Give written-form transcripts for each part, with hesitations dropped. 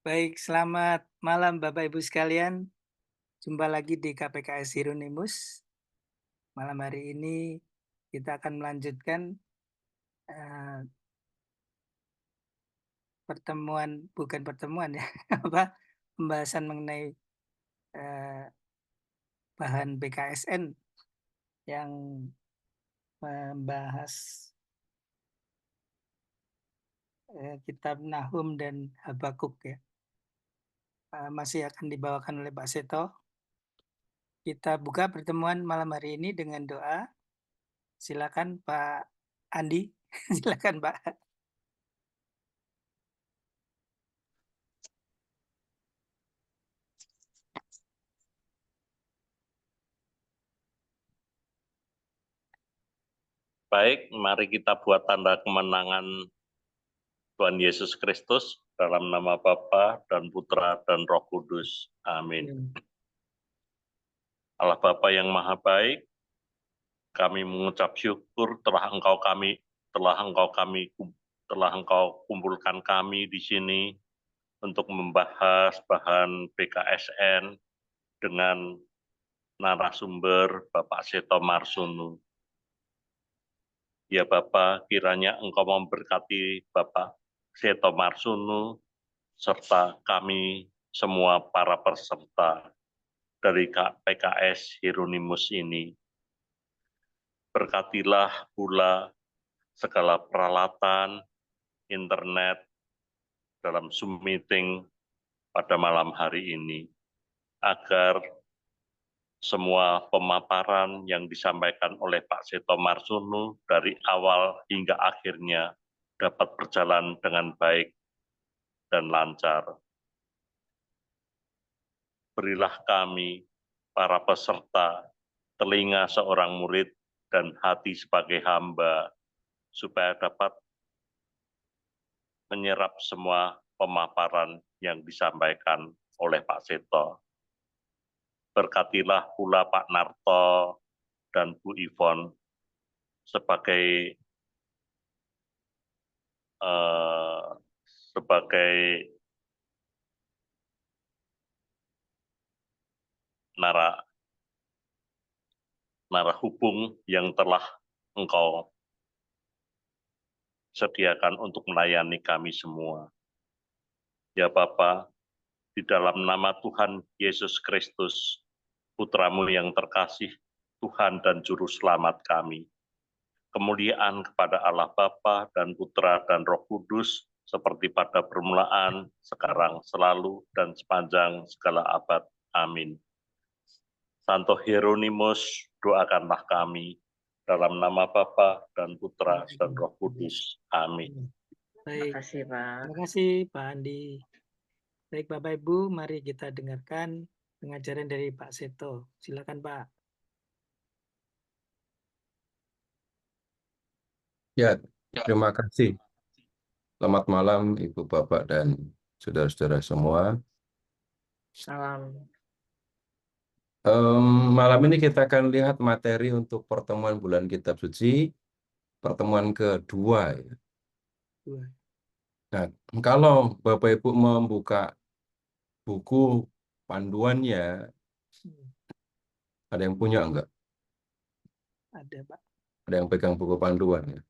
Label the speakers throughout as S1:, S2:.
S1: Baik, selamat malam Bapak Ibu sekalian. Jumpa lagi di KPKS Hieronymus. Malam hari ini kita akan melanjutkan eh, bukan pertemuan ya, apa pembahasan mengenai eh, bahan BKSN yang membahas kitab Nahum dan Habakuk ya. Masih akan dibawakan oleh Pak Seto. Kita buka pertemuan malam hari ini dengan doa. Silakan Pak Andi. Silakan Pak.
S2: Baik, mari kita buat tanda kemenangan Tuhan Yesus Kristus dalam nama Bapa dan Putra dan Roh Kudus. Amin. Allah Bapa yang Maha Baik, kami mengucap syukur telah Engkau kumpulkan kami di sini untuk membahas bahan BKSN dengan narasumber Bapak Seto Marsunu. Ya Bapak, kiranya Engkau memberkati Bapak Seto Marsunu serta kami semua para peserta dari PKS Hieronymus ini. Berkatilah pula segala peralatan, internet, dalam Zoom meeting pada malam hari ini, agar semua pemaparan yang disampaikan oleh Pak Seto Marsunu dari awal hingga akhirnya dapat berjalan dengan baik dan lancar. Berilah kami, para peserta, telinga seorang murid dan hati sebagai hamba, supaya dapat menyerap semua pemaparan yang disampaikan oleh Pak Seto. Berkatilah pula Pak Narto dan Bu Ivon sebagai narahubung yang telah Engkau sediakan untuk melayani kami semua. Ya Bapa, di dalam nama Tuhan Yesus Kristus, Putramu yang terkasih, Tuhan dan Juru Selamat kami. Kemuliaan kepada Allah Bapa dan Putra dan Roh Kudus, seperti pada permulaan, sekarang, selalu, dan sepanjang segala abad. Amin. Santo Hieronymus, doakanlah kami, dalam nama Bapa dan Putra dan Roh Kudus. Amin.
S1: Baik,
S3: Terima kasih, Pak.
S1: terima kasih Pak Andi. Baik Bapak Ibu, mari kita dengarkan pengajaran dari Pak Seto. Silakan Pak.
S4: Ya, terima kasih. Selamat malam Ibu Bapak dan saudara-saudara semua.
S3: Salam.
S4: Malam ini kita akan lihat materi untuk pertemuan bulan Kitab Suci, pertemuan kedua.
S1: Dua.
S4: Nah, kalau Bapak Ibu membuka buku panduannya, ada yang punya enggak?
S1: Ada Pak.
S4: Ada yang pegang buku panduan ya?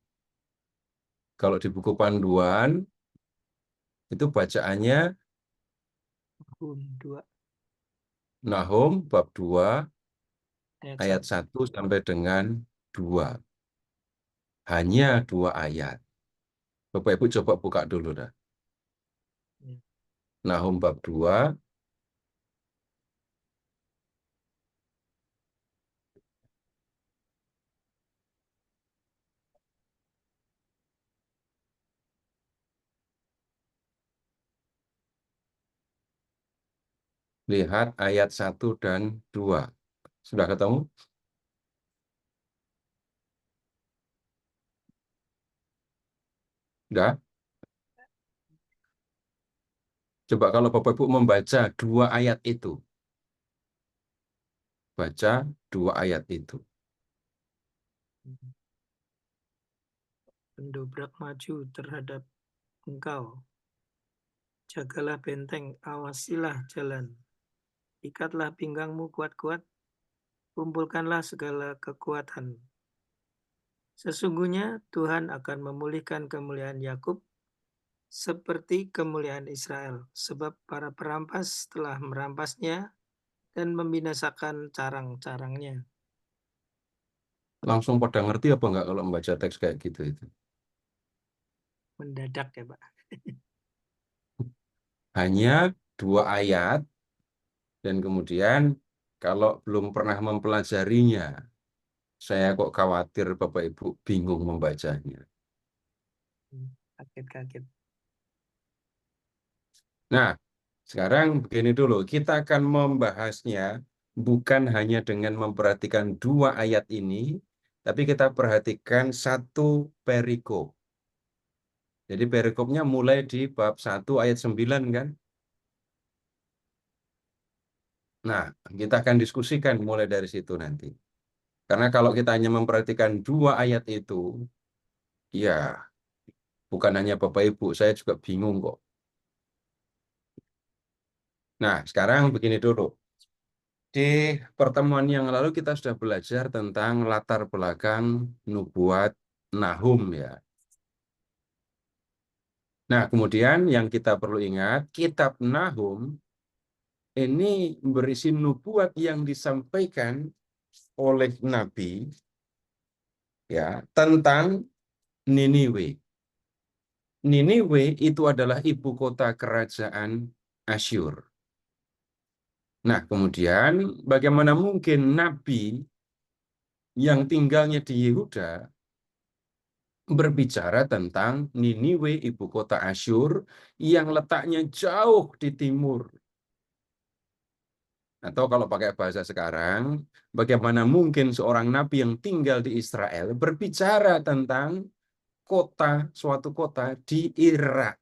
S4: Kalau di buku panduan, itu bacaannya
S1: Dua.
S4: Nahum bab 2 ayat
S1: Ayat
S4: 1 sampai dengan 2. Hanya 2 ayat. Bapak Ibu coba buka dulu dah.
S1: Ya.
S4: Nahum bab 2 lihat ayat 1 dan 2. Sudah ketemu? Sudah? Coba kalau Bapak Ibu membaca 2 ayat itu. Baca 2 ayat itu.
S1: Pendobrak maju terhadap engkau. Jagalah benteng, awasilah jalan. Ikatlah pinggangmu kuat-kuat, kumpulkanlah segala kekuatan. Sesungguhnya Tuhan akan memulihkan kemuliaan Yakub seperti kemuliaan Israel, sebab para perampas telah merampasnya dan membinasakan carang-carangnya.
S4: Langsung pada ngerti apa enggak kalau membaca teks kayak gitu itu?
S1: Mendadak ya, Pak.
S4: Hanya 2 ayat, dan kemudian kalau belum pernah mempelajarinya, saya kok khawatir Bapak Ibu bingung membacanya.
S1: Kaget-kaget.
S4: Nah, sekarang begini dulu, kita akan membahasnya bukan hanya dengan memperhatikan 2 ayat ini, tapi kita perhatikan 1 perikop. Jadi perikopnya mulai di bab 1 ayat 9 kan? Nah, kita akan diskusikan mulai dari situ nanti. Karena kalau kita hanya memperhatikan 2 ayat itu, ya bukan hanya Bapak Ibu, saya juga bingung kok. Nah, sekarang begini dulu. Di pertemuan yang lalu kita sudah belajar tentang latar belakang nubuat Nahum ya. Nah, kemudian yang kita perlu ingat, kitab Nahum ini berisi nubuat yang disampaikan oleh Nabi ya tentang Niniwe. Niniwe itu adalah ibu kota kerajaan Asyur. Nah, kemudian bagaimana mungkin Nabi yang tinggalnya di Yehuda berbicara tentang Niniwe, ibu kota Asyur, yang letaknya jauh di timur. Atau kalau pakai bahasa sekarang, bagaimana mungkin seorang nabi yang tinggal di Israel berbicara tentang suatu kota di Irak?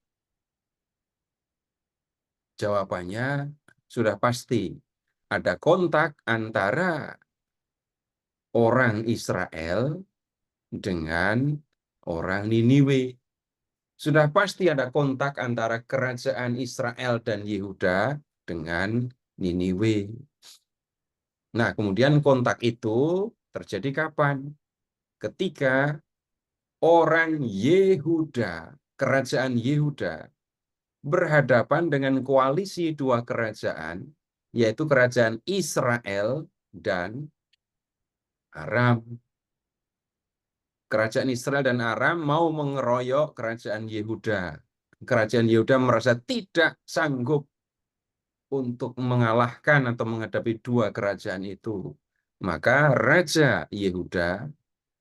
S4: Jawabannya sudah pasti. Ada kontak antara orang Israel dengan orang Niniwe. Sudah pasti ada kontak antara kerajaan Israel dan Yehuda dengan Niniwe. Nah, kemudian kontak itu terjadi kapan? Ketika orang Yehuda, kerajaan Yehuda, berhadapan dengan koalisi 2 kerajaan, yaitu kerajaan Israel dan Aram. Kerajaan Israel dan Aram mau mengeroyok kerajaan Yehuda. Kerajaan Yehuda merasa tidak sanggup untuk mengalahkan atau menghadapi 2 kerajaan itu. Maka Raja Yehuda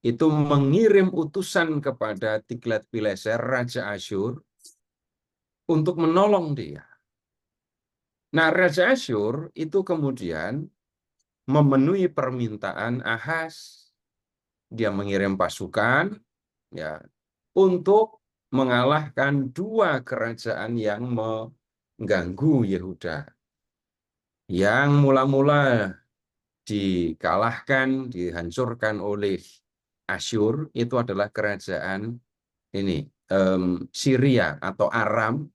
S4: itu mengirim utusan kepada Tiglat-Pileser, Raja Asyur, untuk menolong dia. Nah, Raja Asyur itu kemudian memenuhi permintaan Ahaz. Dia mengirim pasukan ya untuk mengalahkan 2 kerajaan yang mengganggu Yehuda. Yang mula-mula dikalahkan, dihancurkan oleh Asyur itu adalah kerajaan ini Syria atau Aram.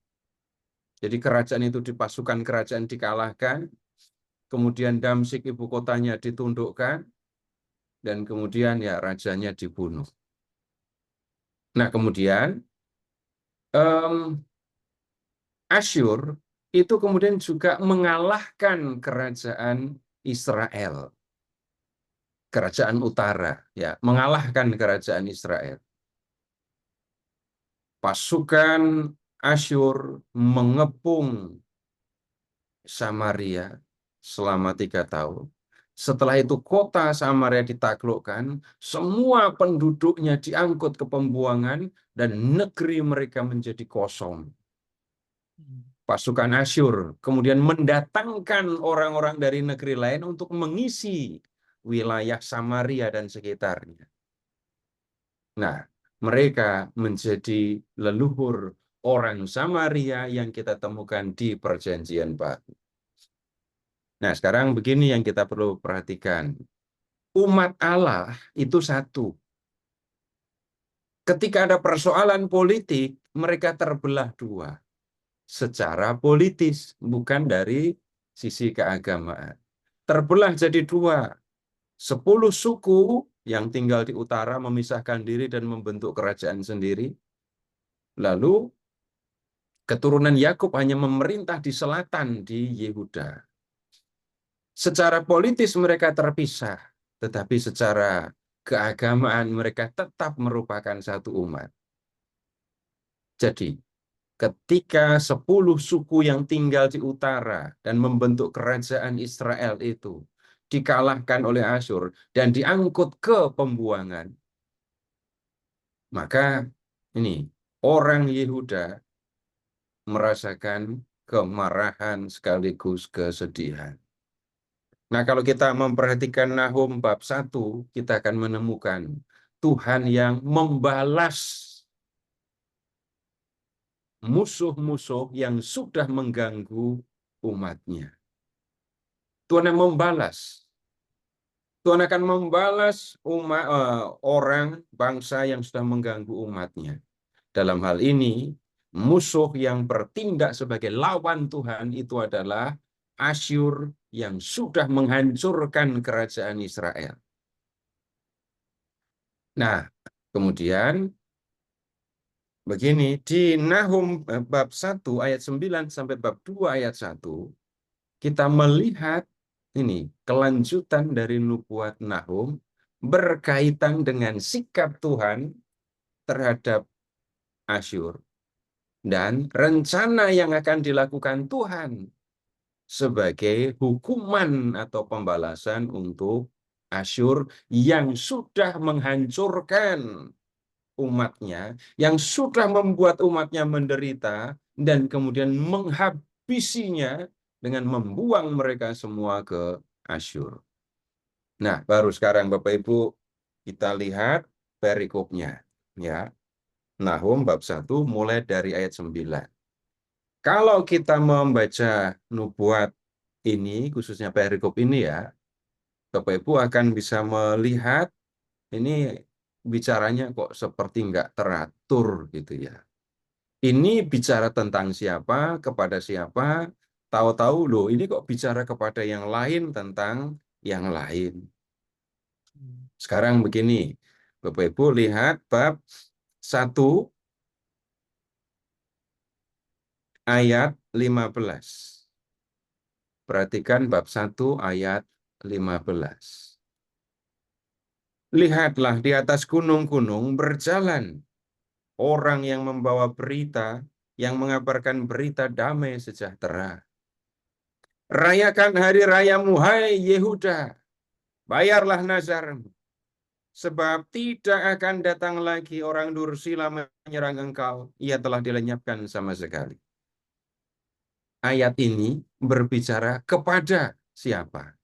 S4: Jadi kerajaan itu pasukan kerajaan dikalahkan, kemudian Damsyik ibu kotanya ditundukkan, dan kemudian ya rajanya dibunuh. Nah, kemudian Asyur itu kemudian juga mengalahkan kerajaan Israel, kerajaan utara, ya, mengalahkan kerajaan Israel. Pasukan Asyur mengepung Samaria selama 3 tahun. Setelah itu kota Samaria ditaklukkan, semua penduduknya diangkut ke pembuangan, dan negeri mereka menjadi kosong. Pasukan Asyur kemudian mendatangkan orang-orang dari negeri lain untuk mengisi wilayah Samaria dan sekitarnya. Nah, mereka menjadi leluhur orang Samaria yang kita temukan di Perjanjian Baru. Nah, sekarang begini yang kita perlu perhatikan. Umat Allah itu satu. Ketika ada persoalan politik, mereka terbelah 2. secara politis, bukan dari sisi keagamaan. Terbelah jadi dua. 10 suku yang tinggal di utara memisahkan diri dan membentuk kerajaan sendiri. Lalu keturunan Yakub hanya memerintah di selatan di Yehuda. Secara politis mereka terpisah, tetapi secara keagamaan mereka tetap merupakan satu umat. Jadi, ketika 10 suku yang tinggal di utara dan membentuk kerajaan Israel itu dikalahkan oleh Asyur dan diangkut ke pembuangan, maka ini orang Yehuda merasakan kemarahan sekaligus kesedihan. Nah, kalau kita memperhatikan Nahum bab 1, kita akan menemukan Tuhan yang membalas musuh-musuh yang sudah mengganggu umatnya. Tuhan yang membalas. Tuhan akan membalas orang, bangsa yang sudah mengganggu umatnya. Dalam hal ini, musuh yang bertindak sebagai lawan Tuhan itu adalah Asyur yang sudah menghancurkan kerajaan Israel. Nah, kemudian begini, di Nahum bab 1 ayat 9 sampai bab 2 ayat 1, kita melihat ini kelanjutan dari nubuat Nahum berkaitan dengan sikap Tuhan terhadap Asyur dan rencana yang akan dilakukan Tuhan sebagai hukuman atau pembalasan untuk Asyur yang sudah menghancurkan umatnya, yang sudah membuat umatnya menderita dan kemudian menghabisinya dengan membuang mereka semua ke Asyur. Nah, baru sekarang Bapak Ibu kita lihat perikopnya, ya. Nahum bab 1 mulai dari ayat 9. Kalau kita membaca nubuat ini, khususnya perikop ini ya, Bapak Ibu akan bisa melihat ini bicaranya kok seperti nggak teratur gitu ya. Ini bicara tentang siapa, kepada siapa, tahu-tahu loh ini kok bicara kepada yang lain tentang yang lain. Sekarang begini, Bapak Ibu lihat bab 1 ayat 15. Perhatikan bab 1 ayat 15. Lihatlah di atas gunung-gunung berjalan orang yang membawa berita, yang mengabarkan berita damai sejahtera. Rayakan hari rayamu, hai Yehuda, bayarlah nazarmu, sebab tidak akan datang lagi orang dursila menyerang engkau, ia telah dilenyapkan sama sekali. Ayat ini berbicara kepada siapa?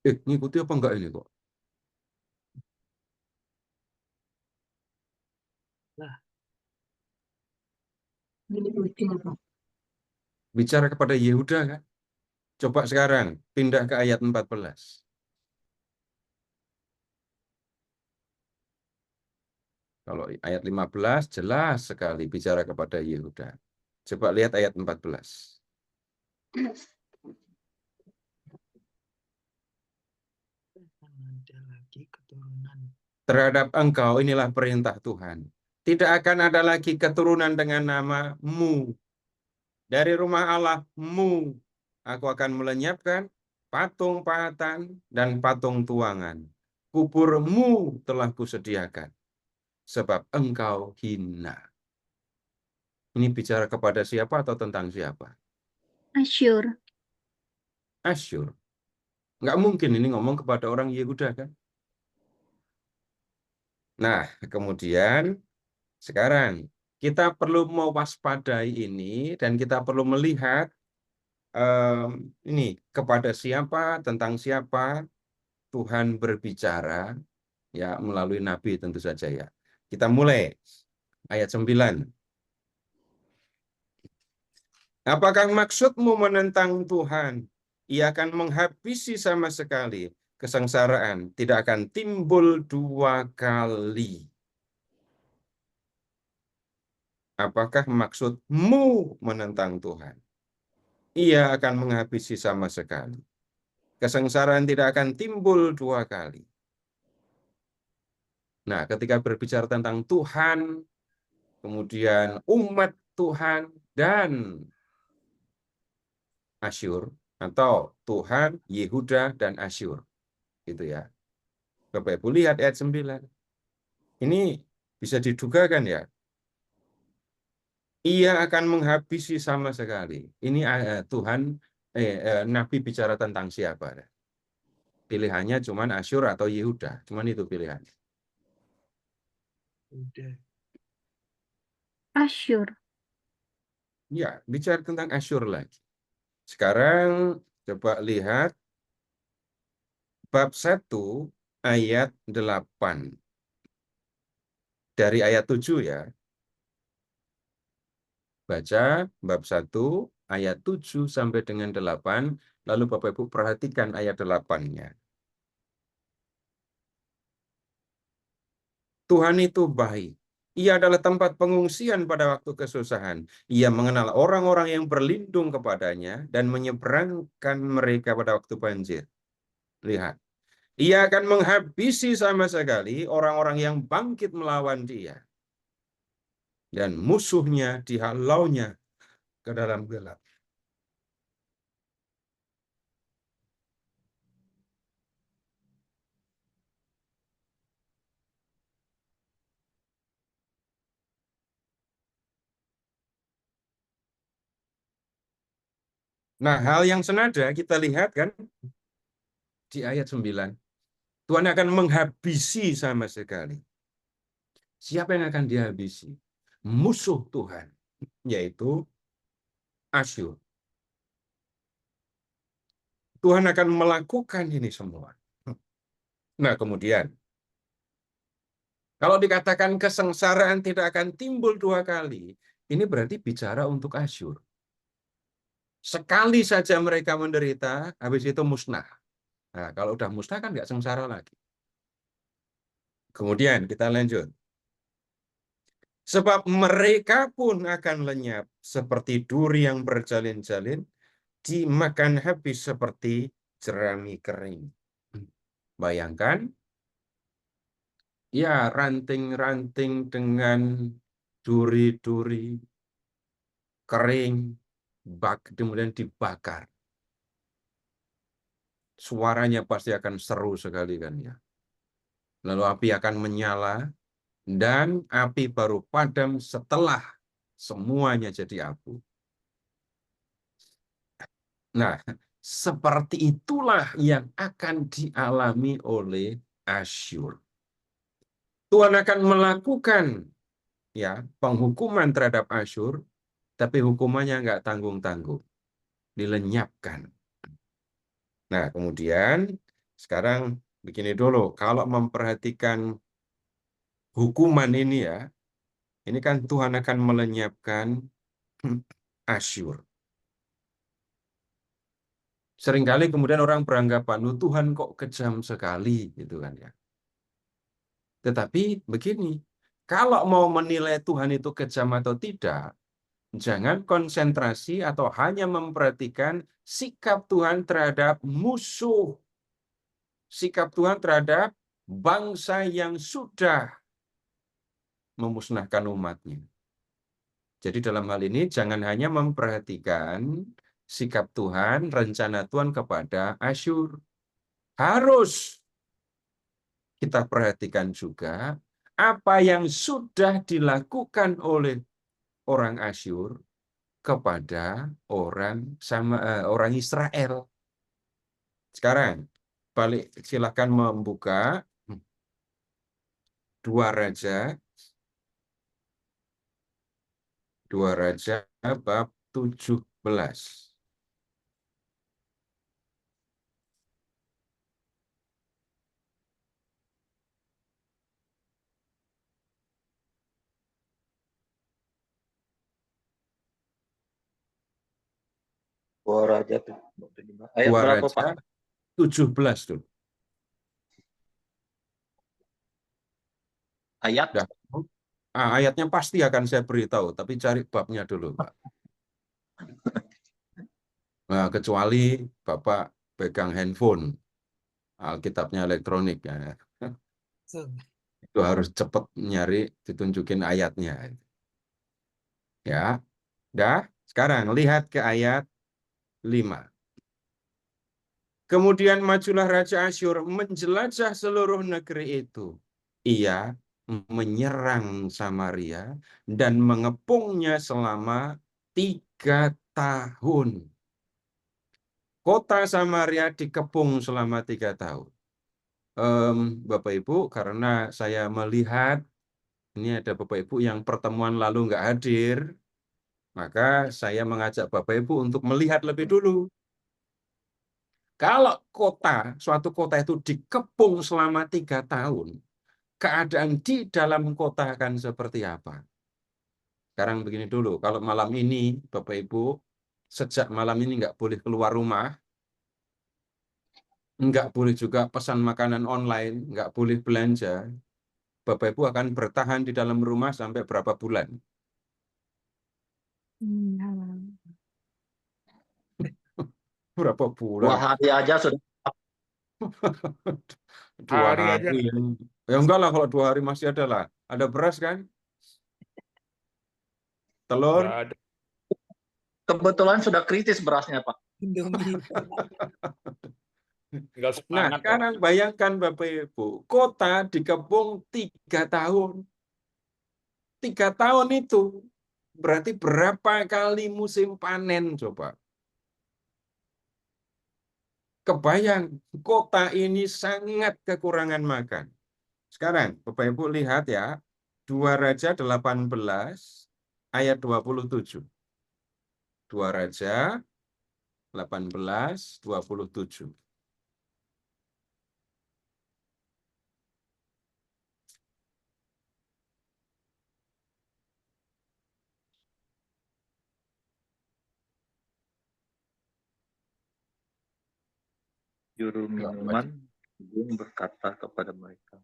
S4: Ngikuti apa enggak ini kok? Bicara kepada Yehuda kan? Coba sekarang pindah ke ayat 14. Kalau ayat 15 jelas sekali bicara kepada Yehuda. Coba lihat ayat 14.
S1: Ada lagi keturunan.
S4: Terhadap engkau inilah perintah Tuhan. Tidak akan ada lagi keturunan dengan nama Mu. Dari rumah Allah-Mu, aku akan melenyapkan patung pahatan dan patung tuangan. Kuburmu telah kusediakan, sebab engkau hina. Ini bicara kepada siapa atau tentang siapa?
S5: Asyur.
S4: Asyur. Nggak mungkin ini ngomong kepada orang Yehuda kan? Nah, kemudian sekarang kita perlu mewaspadai ini dan kita perlu melihat ini kepada siapa, tentang siapa Tuhan berbicara ya melalui nabi tentu saja ya. Kita mulai ayat 9. Apakah maksudmu menentang Tuhan? Ia akan menghabisi sama sekali. kesengsaraan tidak akan timbul dua kali. Apakah maksudmu menentang Tuhan? Ia akan menghabisi sama sekali. Kesengsaraan tidak akan timbul dua kali. Nah, ketika berbicara tentang Tuhan, kemudian umat Tuhan dan Asyur, atau Tuhan, Yehuda, dan Asyur. Gitu ya. Bapak Ibu lihat ayat 9. Ini bisa diduga kan ya? Ia akan menghabisi sama sekali. Ini Tuhan, Nabi bicara tentang siapa? Pilihannya cuman Asyur atau Yehuda. Cuman itu pilihannya.
S5: Asyur.
S4: Ya, bicara tentang Asyur lagi. Sekarang coba lihat bab 1 ayat 8. Dari ayat 7 ya. Baca bab 1 ayat 7 sampai dengan 8. Lalu Bapak Ibu perhatikan ayat 8-nya. Tuhan itu baik. Ia adalah tempat pengungsian pada waktu kesusahan. Ia mengenal orang-orang yang berlindung kepadanya dan menyeberangkan mereka pada waktu banjir. Lihat. Ia akan menghabisi sama sekali orang-orang yang bangkit melawan dia. Dan musuhnya dihalaunya ke dalam gelap. Nah, hal yang senada kita lihat kan di ayat 9. Tuhan akan menghabisi sama sekali. Siapa yang akan dihabisi? Musuh Tuhan, yaitu Asyur. Tuhan akan melakukan ini semua. Nah, kemudian, kalau dikatakan kesengsaraan tidak akan timbul dua kali, ini berarti bicara untuk Asyur. Sekali saja mereka menderita, habis itu musnah. Nah, kalau udah musnah kan nggak sengsara lagi. Kemudian kita lanjut. Sebab mereka pun akan lenyap seperti duri yang berjalin-jalin, dimakan habis seperti jerami kering. Bayangkan, ya ranting-ranting dengan duri-duri kering, kemudian dibakar. Suaranya pasti akan seru sekali kan ya. Lalu api akan menyala, dan api baru padam setelah semuanya jadi abu. Nah, seperti itulah yang akan dialami oleh Asyur. Tuhan akan melakukan ya penghukuman terhadap Asyur, tapi hukumannya nggak tanggung-tanggung, dilenyapkan. Nah, kemudian sekarang begini dulu, kalau memperhatikan hukuman ini ya, ini kan Tuhan akan melenyapkan Asyur. Seringkali kemudian orang beranggapan, Tuhan kok kejam sekali, gitu kan ya. Tetapi begini, kalau mau menilai Tuhan itu kejam atau tidak, jangan konsentrasi atau hanya memperhatikan sikap Tuhan terhadap musuh, sikap Tuhan terhadap bangsa yang sudah memusnahkan umatnya. Jadi dalam hal ini jangan hanya memperhatikan sikap Tuhan, rencana Tuhan kepada Asyur. Harus kita perhatikan juga apa yang sudah dilakukan oleh orang Asyur kepada orang Israel. Sekarang balik, silakan membuka 2 Raja bab 17.
S6: Dua Raja 17. Ayat
S4: 2
S6: berapa, Pak?
S4: Raja 17 tuh.
S5: Ayat.
S4: Dah. Ayatnya pasti akan saya beritahu, tapi cari babnya dulu, Pak. Nah, kecuali Bapak pegang handphone, Alkitabnya elektronik ya. Itu harus cepat nyari, ditunjukin ayatnya. Ya, dah. Sekarang lihat ke ayat 5. Kemudian majulah Raja Asyur menjelajah seluruh negeri itu. Ia menyerang Samaria dan mengepungnya selama 3 tahun. Kota Samaria dikepung selama 3 tahun. Bapak Ibu, karena saya melihat ini ada Bapak Ibu yang pertemuan lalu nggak hadir, maka saya mengajak Bapak Ibu untuk melihat lebih dulu. Kalau suatu kota itu dikepung selama 3 tahun, keadaan di dalam kota akan seperti apa? Sekarang begini dulu, kalau malam ini Bapak Ibu, sejak malam ini nggak boleh keluar rumah, nggak boleh juga pesan makanan online, nggak boleh belanja, Bapak Ibu akan bertahan di dalam rumah sampai berapa bulan? Berapa
S5: 2
S4: bulan?
S5: hari aja sudah.
S4: 2
S3: Hari aja.
S4: hari. Ya enggak lah, kalau 2 hari masih ada lah. Ada beras kan? Telur?
S3: Nggak ada.
S5: Kebetulan sudah kritis berasnya, Pak.
S1: Indomie.
S3: Tinggal
S4: Nah,
S3: semangat.
S4: sekarang bayangkan Bapak Ibu, kota dikepung 3 tahun. 3 tahun itu berarti berapa kali musim panen coba? Kebayang, kota ini sangat kekurangan makan. Sekarang, Bapak Ibu lihat ya, 2 Raja 18 ayat 27. 2 Raja 18, 27.
S5: Juru minuman berkata kepada mereka,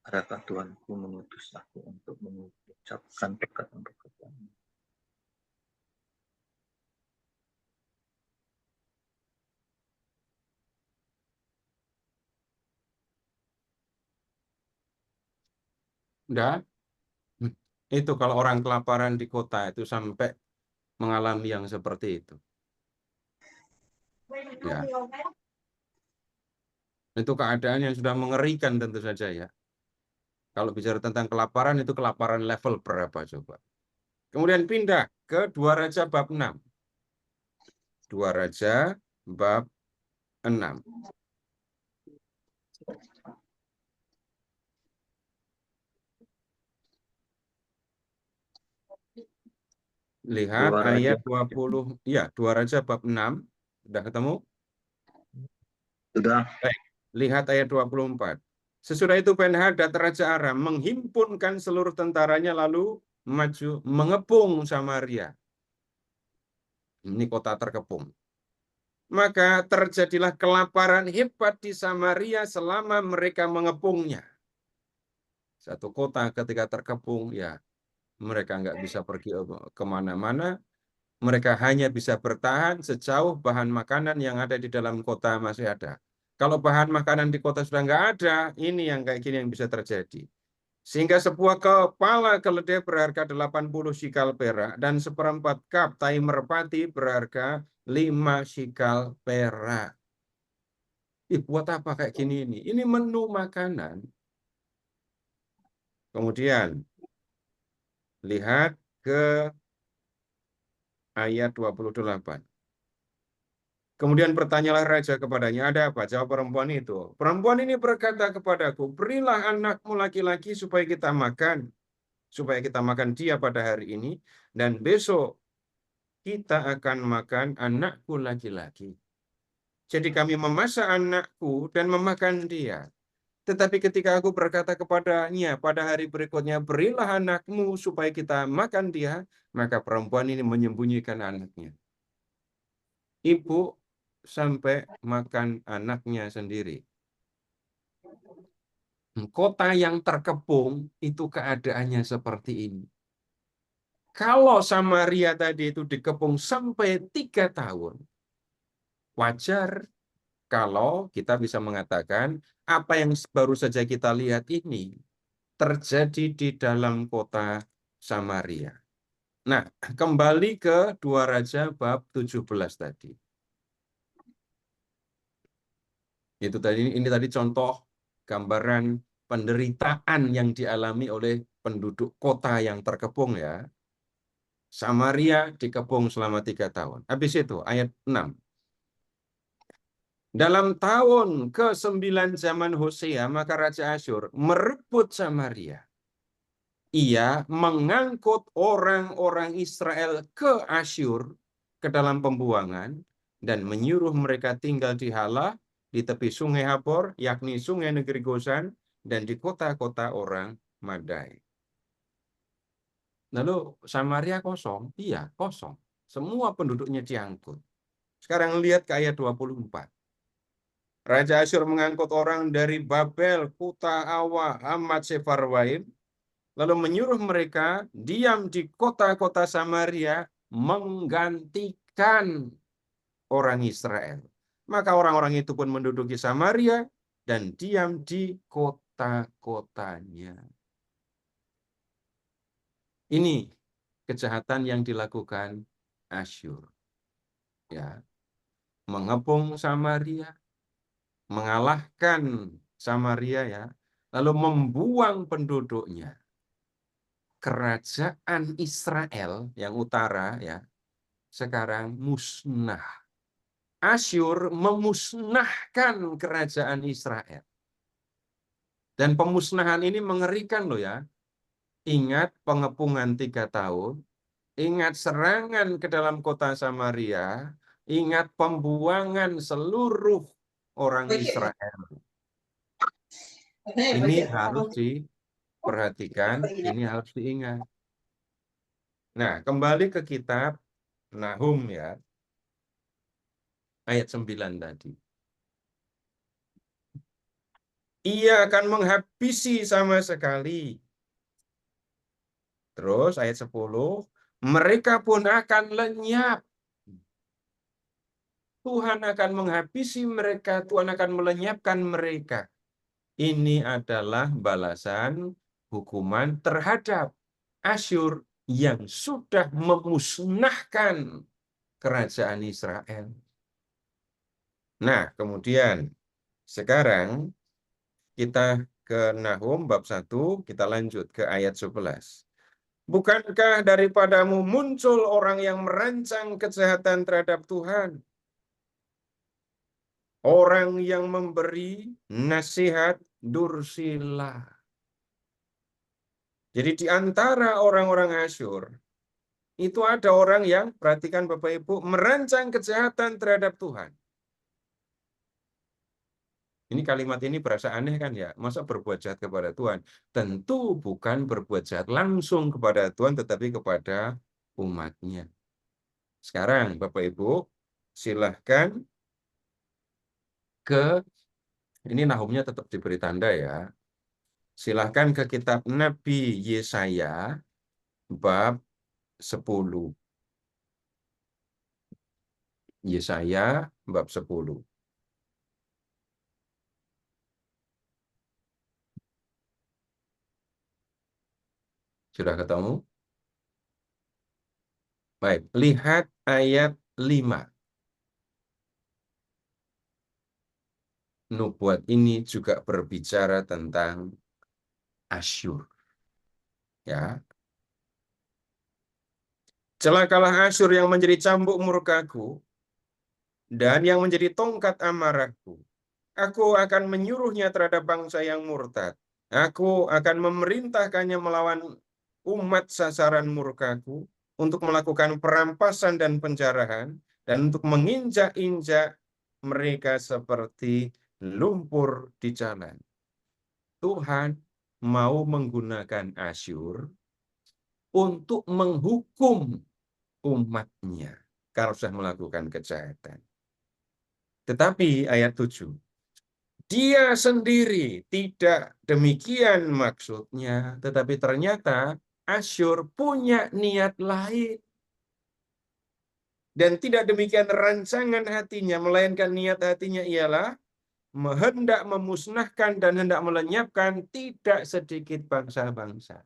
S5: adakah Tuanku mengutus aku untuk mengucapkan perkataan-perkataan?
S4: Udah, itu kalau orang kelaparan di kota itu sampai mengalami yang seperti itu. Ya. Itu keadaan yang sudah mengerikan tentu saja ya. Kalau bicara tentang kelaparan, itu kelaparan level berapa coba. Kemudian pindah ke 2 Raja bab 6. 2 Raja bab 6. Lihat
S5: 2 Raja.
S4: ayat 20. Ya, 2 Raja bab 6. Sudah ketemu?
S5: Sudah.
S4: Baik. Lihat ayat 24. Sesudah itu Ben-Hadad Raja Aram menghimpunkan seluruh tentaranya lalu maju mengepung Samaria. Ini kota terkepung. Maka terjadilah kelaparan hebat di Samaria selama mereka mengepungnya. Satu kota ketika terkepung, ya mereka nggak bisa pergi kemana-mana. Mereka hanya bisa bertahan sejauh bahan makanan yang ada di dalam kota masih ada. Kalau bahan makanan di kota sudah nggak ada, ini yang kayak gini yang bisa terjadi. Sehingga sebuah kepala keledai berharga 80 shikal perak dan 1/4 kap tai merpati berharga 5 shikal perak. Buat apa kayak gini ini? Ini menu makanan. Kemudian lihat ke ayat 28. Kemudian bertanyalah raja kepadanya, ada apa? Jawab perempuan itu. Perempuan ini berkata kepadaku, berilah anakmu laki-laki supaya kita makan. Supaya kita makan dia pada hari ini. Dan besok kita akan makan anakku laki-laki. Jadi kami memasak anakku dan memakan dia. Tetapi ketika aku berkata kepadanya pada hari berikutnya, berilah anakmu supaya kita makan dia, maka perempuan ini menyembunyikan anaknya. Ibu sampai makan anaknya sendiri. Kota yang terkepung itu keadaannya seperti ini. Kalau Samaria tadi itu dikepung sampai 3 tahun, wajar kalau kita bisa mengatakan apa yang baru saja kita lihat ini terjadi di dalam kota Samaria. Nah, kembali ke 2 Raja bab 17 tadi. Ini tadi contoh gambaran penderitaan yang dialami oleh penduduk kota yang terkepung ya. Samaria dikepung selama 3 tahun. Habis itu ayat 6. Dalam tahun ke-9 zaman Hosea, maka Raja Asyur merebut Samaria. Ia mengangkut orang-orang Israel ke Asyur, ke dalam pembuangan, dan menyuruh mereka tinggal di Hala, di tepi sungai Habor, yakni sungai negeri Gosan, dan di kota-kota orang Madai. Lalu Samaria kosong? Iya, kosong. Semua penduduknya diangkut. Sekarang lihat ke ayat 24. Raja Asyur mengangkut orang dari Babel, Kuta, Awa, Hamat, Sefarwaim, lalu menyuruh mereka diam di kota-kota Samaria menggantikan orang Israel. Maka orang-orang itu pun menduduki Samaria dan diam di kota-kotanya. Ini kejahatan yang dilakukan Asyur. Ya, mengepung Samaria, mengalahkan Samaria ya, lalu membuang penduduknya. Kerajaan Israel yang utara ya, sekarang musnah. Asyur memusnahkan kerajaan Israel. Dan pemusnahan ini mengerikan loh ya. Ingat pengepungan 3 tahun, ingat serangan ke dalam kota Samaria, ingat pembuangan seluruh orang Israel. Ini harus diperhatikan, ini harus diingat. Nah, kembali ke kitab Nahum ya, ayat 9 tadi. Ia akan menghabisi sama sekali. Terus ayat 10, mereka pun akan lenyap. Tuhan akan menghabisi mereka, Tuhan akan melenyapkan mereka. Ini adalah balasan hukuman terhadap Asyur yang sudah memusnahkan kerajaan Israel. Nah, kemudian sekarang kita ke Nahum bab 1, kita lanjut ke ayat 11. Bukankah daripadamu muncul orang yang merancang kejahatan terhadap Tuhan? Orang yang memberi nasihat dursila. Jadi di antara orang-orang Asyur, itu ada orang yang, perhatikan Bapak Ibu, merancang kejahatan terhadap Tuhan. Ini kalimat ini berasa aneh kan ya? Masa berbuat jahat kepada Tuhan? Tentu bukan berbuat jahat langsung kepada Tuhan, tetapi kepada umatnya. Sekarang Bapak Ibu, silahkan ini Nahumnya tetap diberi tanda ya. Silahkan ke kitab Nabi Yesaya, bab 10. Yesaya, bab 10. Sudah ketemu? Baik, lihat ayat 5. Nubuat ini juga berbicara tentang Asyur. Ya. Celakalah Asyur yang menjadi cambuk murkaku dan yang menjadi tongkat amarahku. Aku akan menyuruhnya terhadap bangsa yang murtad. Aku akan memerintahkannya melawan umat sasaran murkaku untuk melakukan perampasan dan penjarahan dan untuk menginjak-injak mereka seperti lumpur di jalan. Tuhan mau menggunakan Asyur untuk menghukum umatnya kalau sudah melakukan kejahatan. Tetapi ayat 7, dia sendiri. Tidak demikian maksudnya, tetapi ternyata Asyur punya niat lain. Dan tidak demikian rancangan hatinya, melainkan niat hatinya ialah hendak memusnahkan dan hendak melenyapkan tidak sedikit bangsa-bangsa.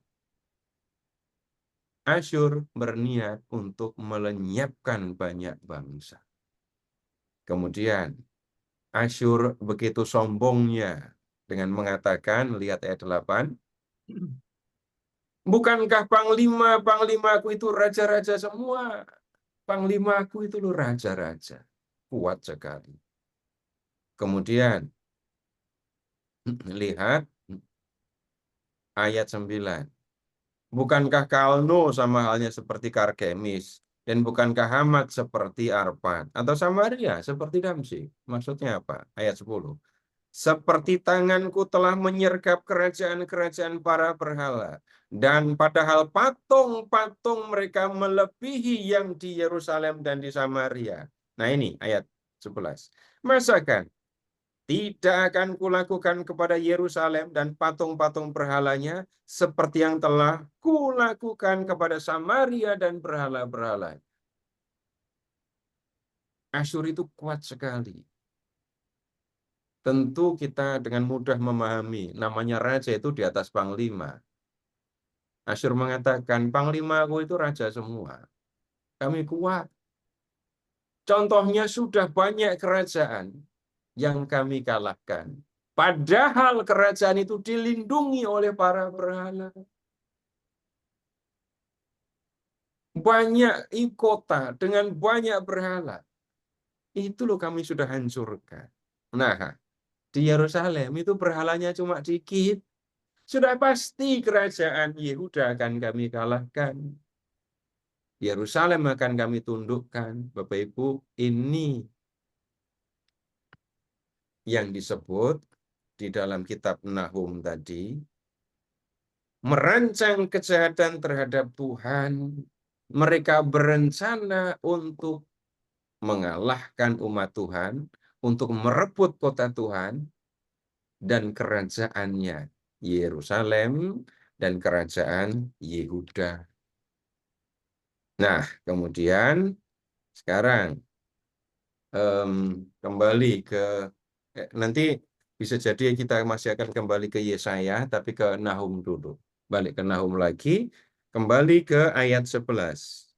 S4: Asyur berniat untuk melenyapkan banyak bangsa. Kemudian Asyur begitu sombongnya dengan mengatakan, lihat ayat 8, bukankah panglima-panglimaku itu raja-raja semua? Panglimaku itu loh raja-raja, kuat sekali. Kemudian lihat ayat 9. Bukankah Kalno sama halnya seperti Karkemis? Dan bukankah Hamat seperti Arpad? Atau Samaria seperti Damsyik? Maksudnya apa? Ayat 10. Seperti tanganku telah menyergap kerajaan-kerajaan para berhala. Dan padahal patung-patung mereka melebihi yang di Yerusalem dan di Samaria. Nah ini ayat 11. Masakan tidak akan kulakukan kepada Yerusalem dan patung-patung berhalanya seperti yang telah kulakukan kepada Samaria dan berhala-berhala. Asyur itu kuat sekali. Tentu kita dengan mudah memahami, namanya raja itu di atas panglima. Asyur mengatakan, panglimaku itu raja semua. Kami kuat. Contohnya sudah banyak kerajaan yang kami kalahkan. Padahal kerajaan itu dilindungi oleh para berhala. Banyak kota dengan banyak berhala. Itu loh kami sudah hancurkan. Nah, di Yerusalem itu berhalanya cuma dikit. Sudah pasti kerajaan Yehuda akan kami kalahkan. Yerusalem akan kami tundukkan. Bapak Ibu, ini yang disebut di dalam kitab Nahum tadi, merancang kejahatan terhadap Tuhan. Mereka berencana untuk mengalahkan umat Tuhan, untuk merebut kota Tuhan dan kerajaannya, Yerusalem dan kerajaan Yehuda. Nah, kemudian sekarang kembali ke, nanti bisa jadi kita masih akan kembali ke Yesaya, tapi ke Nahum dulu. Balik ke Nahum lagi, kembali ke ayat 11.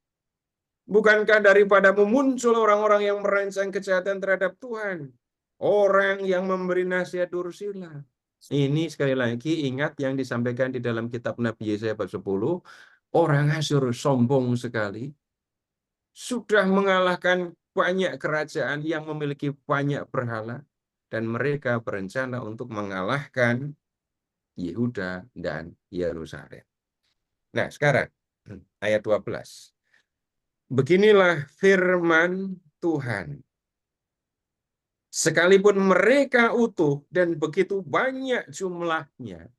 S4: Bukankah daripadamu muncul orang-orang yang merancang kejahatan terhadap Tuhan? Orang yang memberi nasihat dursila. Ini sekali lagi ingat yang disampaikan di dalam kitab Nabi Yesaya bab 10. Orang Asyur sombong sekali. Sudah mengalahkan banyak kerajaan yang memiliki banyak berhala. Dan mereka berencana untuk mengalahkan Yehuda dan Yerusalem. Nah sekarang ayat 12. Beginilah firman Tuhan. Sekalipun mereka utuh dan begitu banyak jumlahnya,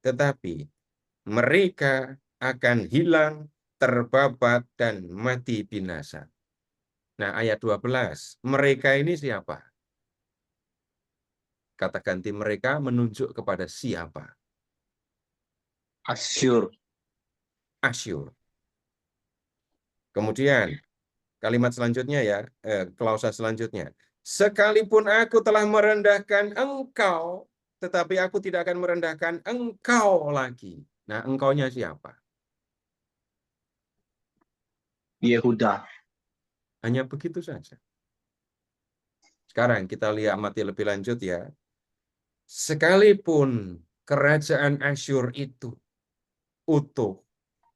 S4: tetapi mereka akan hilang, terbabat, dan mati binasa. Nah, ayat 12. Mereka ini siapa? Kata ganti mereka menunjuk kepada siapa?
S5: Asyur.
S4: Asyur. Kemudian, kalimat selanjutnya ya, klausa selanjutnya. Sekalipun aku telah merendahkan engkau, tetapi aku tidak akan merendahkan engkau lagi. Nah, engkaunya siapa?
S5: Yehuda.
S4: Hanya begitu saja. Sekarang kita lihat mati lebih lanjut ya. Sekalipun kerajaan Asyur itu utuh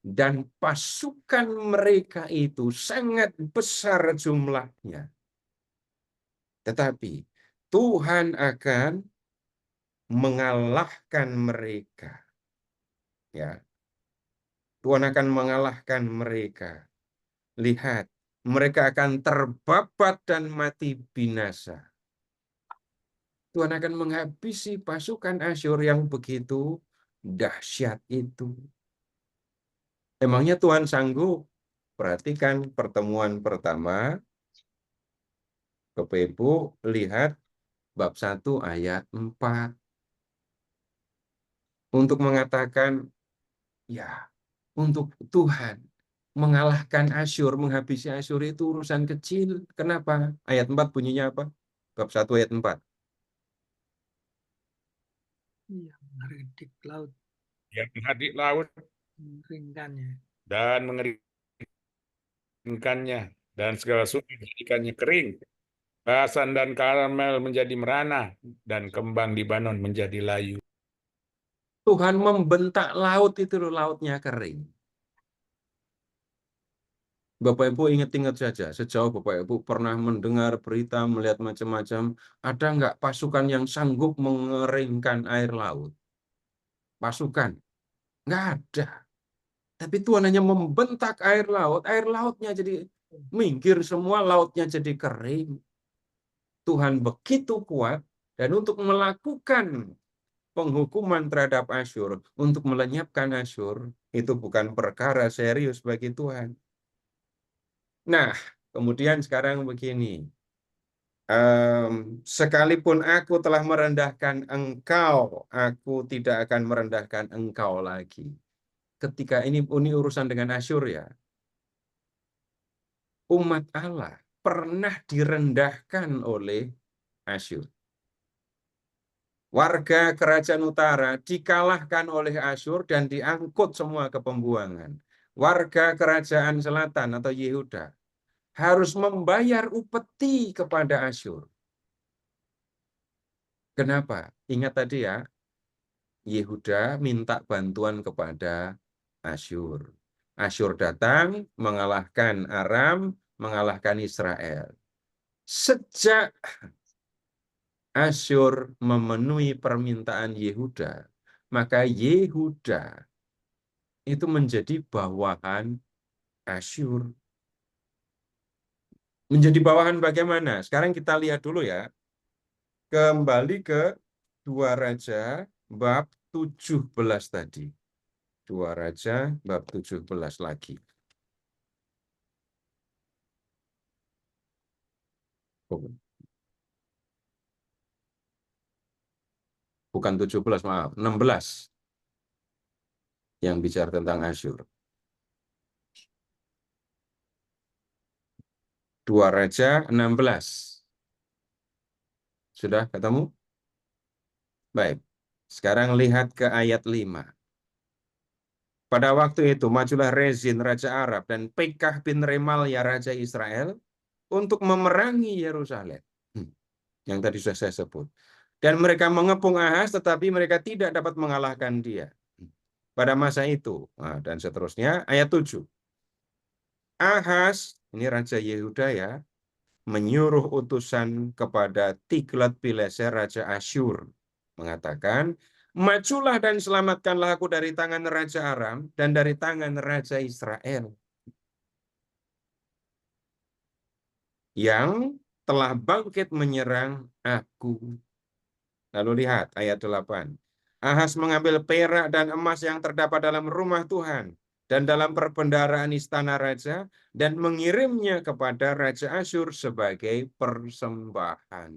S4: dan pasukan mereka itu sangat besar jumlahnya, tetapi Tuhan akan mengalahkan mereka. Ya. Tuhan akan mengalahkan mereka. Lihat, mereka akan terbabat dan mati binasa. Tuhan akan menghabisi pasukan Asyur yang begitu dahsyat itu. Emangnya Tuhan sanggup? Perhatikan pertemuan pertama. Bapak Ibu, lihat bab 1 ayat 4. Untuk mengatakan, ya, untuk Tuhan mengalahkan Asyur, menghabisi Asyur itu urusan kecil. Kenapa? Ayat 4 bunyinya apa? Bab 1 ayat 4.
S1: Iya, mengeritik laut,
S6: Yang menghadiri laut
S1: mengeringkannya.
S6: dan mengeringkannya, dan segala sungai menjadikannya kering. Basan dan Karmel menjadi merana, dan kembang Libanon menjadi layu.
S4: Tuhan membentak laut itu loh, lautnya kering. Bapak Ibu ingat-ingat saja, sejauh Bapak Ibu pernah mendengar berita, melihat macam-macam, ada nggak pasukan yang sanggup mengeringkan air laut? Pasukan? Nggak ada. Tapi Tuhan hanya membentak air lautnya jadi minggir semua, lautnya jadi kering. Tuhan begitu kuat, dan untuk melakukan penghukuman terhadap Asyur, untuk melenyapkan Asyur, itu bukan perkara serius bagi Tuhan. Nah, kemudian sekarang begini. Sekalipun aku telah merendahkan engkau, aku tidak akan merendahkan engkau lagi. Ketika ini urusan dengan Asyur ya. Umat Allah pernah direndahkan oleh Asyur. Warga kerajaan utara dikalahkan oleh Asyur dan diangkut semua ke pembuangan. Warga kerajaan selatan atau Yehuda harus membayar upeti kepada Asyur. Kenapa? Ingat tadi ya, Yehuda minta bantuan kepada Asyur. Asyur datang mengalahkan Aram, mengalahkan Israel. Sejak Asyur memenuhi permintaan Yehuda, maka Yehuda itu menjadi bawahan Asyur. Menjadi bawahan bagaimana? Sekarang kita lihat dulu ya. Kembali ke 2 Raja bab 17 tadi. 2 Raja bab 17 lagi. Bukan 17, maaf, 16 yang bicara tentang Asyur. 2 Raja 16. Sudah ketemu? Baik. Sekarang lihat ke ayat 5. Pada waktu itu majulah Rezin Raja Arab dan Pekah bin Remalia Raja Israel untuk memerangi Yerusalem. Yang tadi sudah saya sebut. Dan mereka mengepung Ahaz tetapi mereka tidak dapat mengalahkan dia. Pada masa itu. Nah, dan seterusnya ayat 7. Ahaz, ini Raja Yehuda ya, menyuruh utusan kepada Tiglat-Pileser Raja Asyur, mengatakan, majulah dan selamatkanlah aku dari tangan Raja Aram dan dari tangan Raja Israel, yang telah bangkit menyerang aku. Lalu lihat ayat 8. Ahaz mengambil perak dan emas yang terdapat dalam rumah Tuhan dan dalam perbendaharaan istana raja, dan mengirimnya kepada Raja Asyur sebagai persembahan.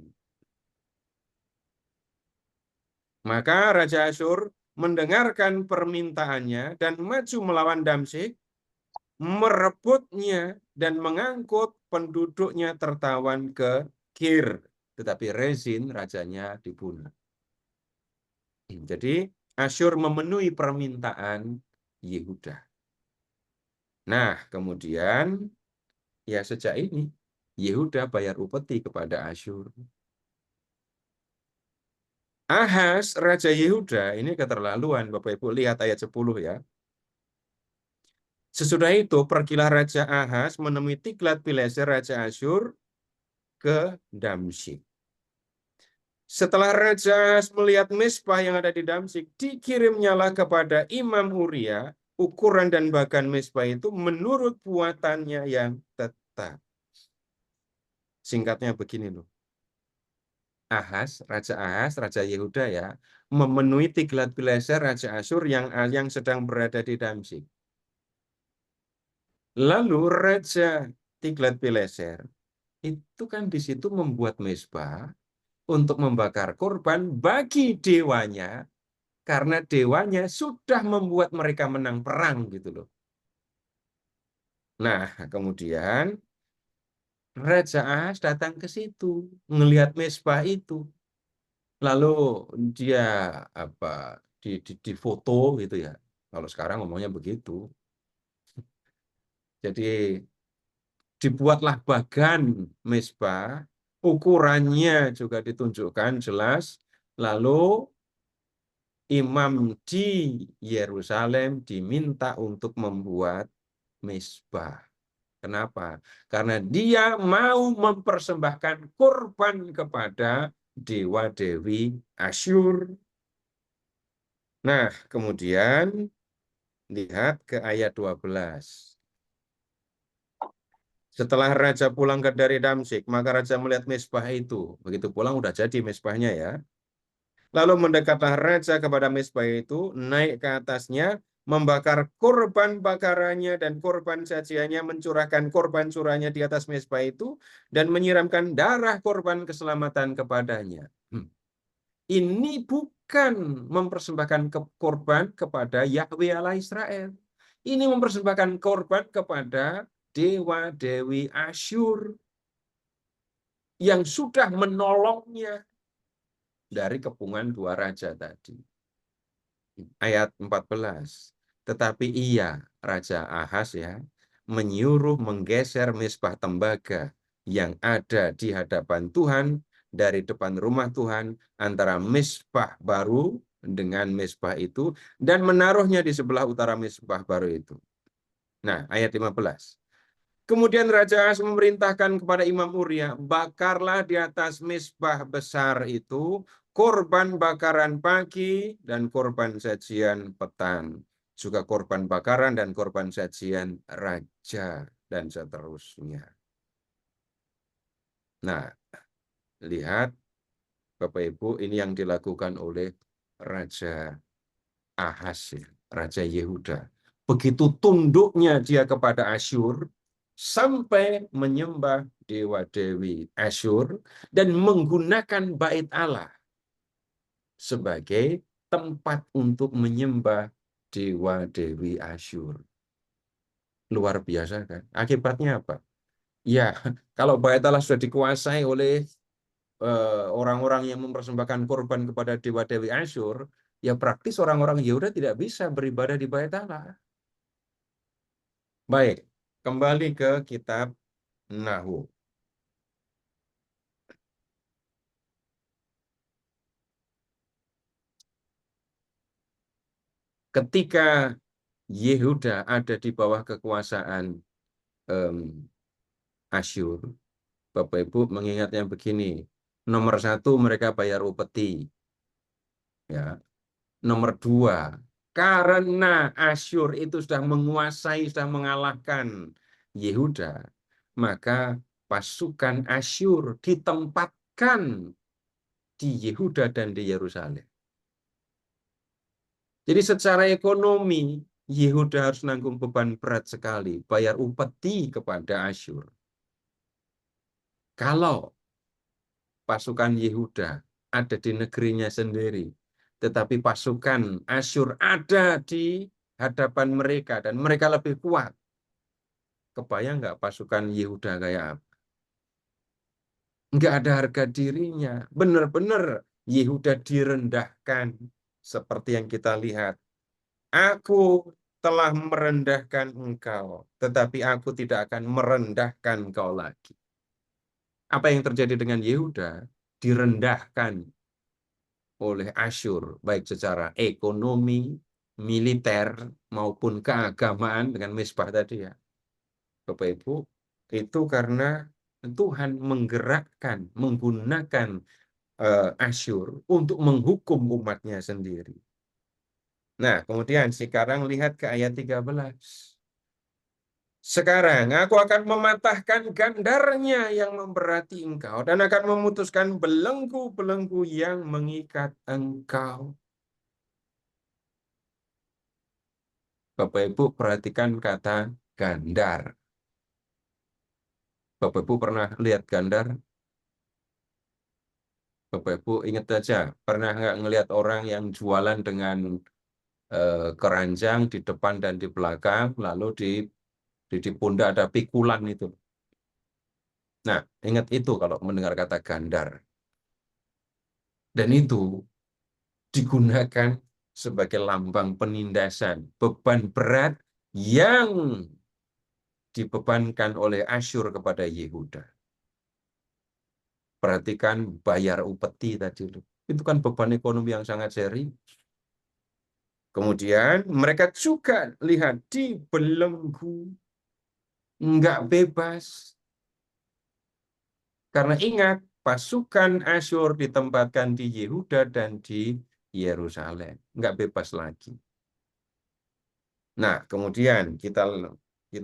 S4: Maka Raja Asyur mendengarkan permintaannya dan maju melawan Damsyik, merebutnya dan mengangkut penduduknya tertawan ke Kir. Tetapi Rezin rajanya dibunuh. Jadi Asyur memenuhi permintaan Yehuda. Nah, kemudian ya sejak ini Yehuda bayar upeti kepada Asyur. Ahaz, Raja Yehuda, ini keterlaluan. Bapak Ibu lihat ayat 10 ya. Sesudah itu pergilah Raja Ahaz menemui Tiglat-Pileser Raja Asyur ke Damsyik. Setelah Raja Ahaz melihat mezbah yang ada di Damsyik, dikirimnyalah kepada Imam Uria ukuran dan bagan mezbah itu menurut buatannya yang tetap. Singkatnya begini loh. Ahaz, Raja Yehuda ya, memenuhi Tiglat-Pileser Raja Asyur yang sedang berada di Damsyik. Lalu Raja Tiglat-Pileser itu kan di situ membuat mezbah untuk membakar korban bagi dewanya, karena dewanya sudah membuat mereka menang perang gitu loh. Nah, kemudian Raja Ahas datang ke situ, ngelihat mezbah itu. Lalu dia difoto gitu ya. Kalau sekarang ngomongnya begitu. Jadi dibuatlah bagan mezbah, ukurannya juga ditunjukkan jelas. Lalu imam di Yerusalem diminta untuk membuat mezbah. Kenapa? Karena dia mau mempersembahkan korban kepada dewa-dewi Asyur. Nah, kemudian lihat ke ayat 12. Setelah raja pulang dari Damsyik, maka raja melihat mezbah itu. Begitu pulang udah jadi mezbahnya ya. Lalu mendekatlah raja kepada mezbah itu, naik ke atasnya, membakar korban bakarannya dan korban sajiannya, mencurahkan korban curahnya di atas mezbah itu, dan menyiramkan darah korban keselamatan kepadanya. Ini bukan mempersembahkan korban kepada Yahweh Allah Israel. Ini mempersembahkan korban kepada dewa-dewi Asyur yang sudah menolongnya dari kepungan dua raja tadi. Ayat 14. Tetapi ia, Raja Ahas ya, menyuruh menggeser mezbah tembaga yang ada di hadapan Tuhan dari depan rumah Tuhan antara mezbah baru dengan mezbah itu dan menaruhnya di sebelah utara mezbah baru itu. Nah, ayat 15. Kemudian Raja Ahas memerintahkan kepada Imam Uria, bakarlah di atas mezbah besar itu korban bakaran pagi dan korban sajian petang, juga korban bakaran dan korban sajian raja, dan seterusnya. Nah, lihat Bapak Ibu, ini yang dilakukan oleh Raja Ahas, Raja Yehuda. Begitu tunduknya dia kepada Asyur, sampai menyembah dewa-dewi Asyur dan menggunakan bait Allah sebagai tempat untuk menyembah dewa-dewi Asyur. Luar biasa kan? Akibatnya apa? Ya, kalau bait Allah sudah dikuasai oleh orang-orang yang mempersembahkan korban kepada dewa-dewi Asyur, ya praktis orang-orang Yehuda tidak bisa beribadah di bait Allah. Baik, kembali ke kitab Nahum. Ketika Yehuda ada di bawah kekuasaan Asyur, Bapak Ibu mengingatnya begini, nomor satu mereka bayar upeti, ya. Nomor dua, karena Asyur itu sudah menguasai, sudah mengalahkan Yehuda, maka pasukan Asyur ditempatkan di Yehuda dan di Yerusalem. Jadi secara ekonomi, Yehuda harus nanggung beban berat sekali, bayar upeti kepada Asyur. Kalau pasukan Yehuda ada di negerinya sendiri, tetapi pasukan Asyur ada di hadapan mereka, dan mereka lebih kuat, kebayang nggak pasukan Yehuda kayak apa? Nggak ada harga dirinya. Benar-benar Yehuda direndahkan, seperti yang kita lihat. Aku telah merendahkan engkau, tetapi aku tidak akan merendahkan engkau lagi. Apa yang terjadi dengan Yehuda? Direndahkan oleh Asyur, baik secara ekonomi, militer, maupun keagamaan dengan mezbah tadi ya. Bapak Ibu, itu karena Tuhan menggerakkan, menggunakan Asyur untuk menghukum umatnya sendiri. Nah, kemudian sekarang lihat ke ayat 13. Sekarang aku akan mematahkan gandarnya yang memberati engkau dan akan memutuskan belenggu-belenggu yang mengikat engkau. Bapak Ibu perhatikan kata gandar. Bapak Ibu pernah lihat gandar? Bapak Ibu ingat saja, pernah nggak ngelihat orang yang jualan dengan keranjang di depan dan di belakang, lalu di pundak ada pikulan itu. Nah, ingat itu kalau mendengar kata gandar. Dan itu digunakan sebagai lambang penindasan beban berat yang dibebankan oleh Asyur kepada Yehuda. Perhatikan bayar upeti tadi. Itu kan beban ekonomi yang sangat serius. Kemudian mereka juga lihat dibelenggu, nggak bebas. Karena ingat, pasukan Asyur ditempatkan di Yehuda dan di Yerusalem. Nggak bebas lagi. Nah, kemudian kita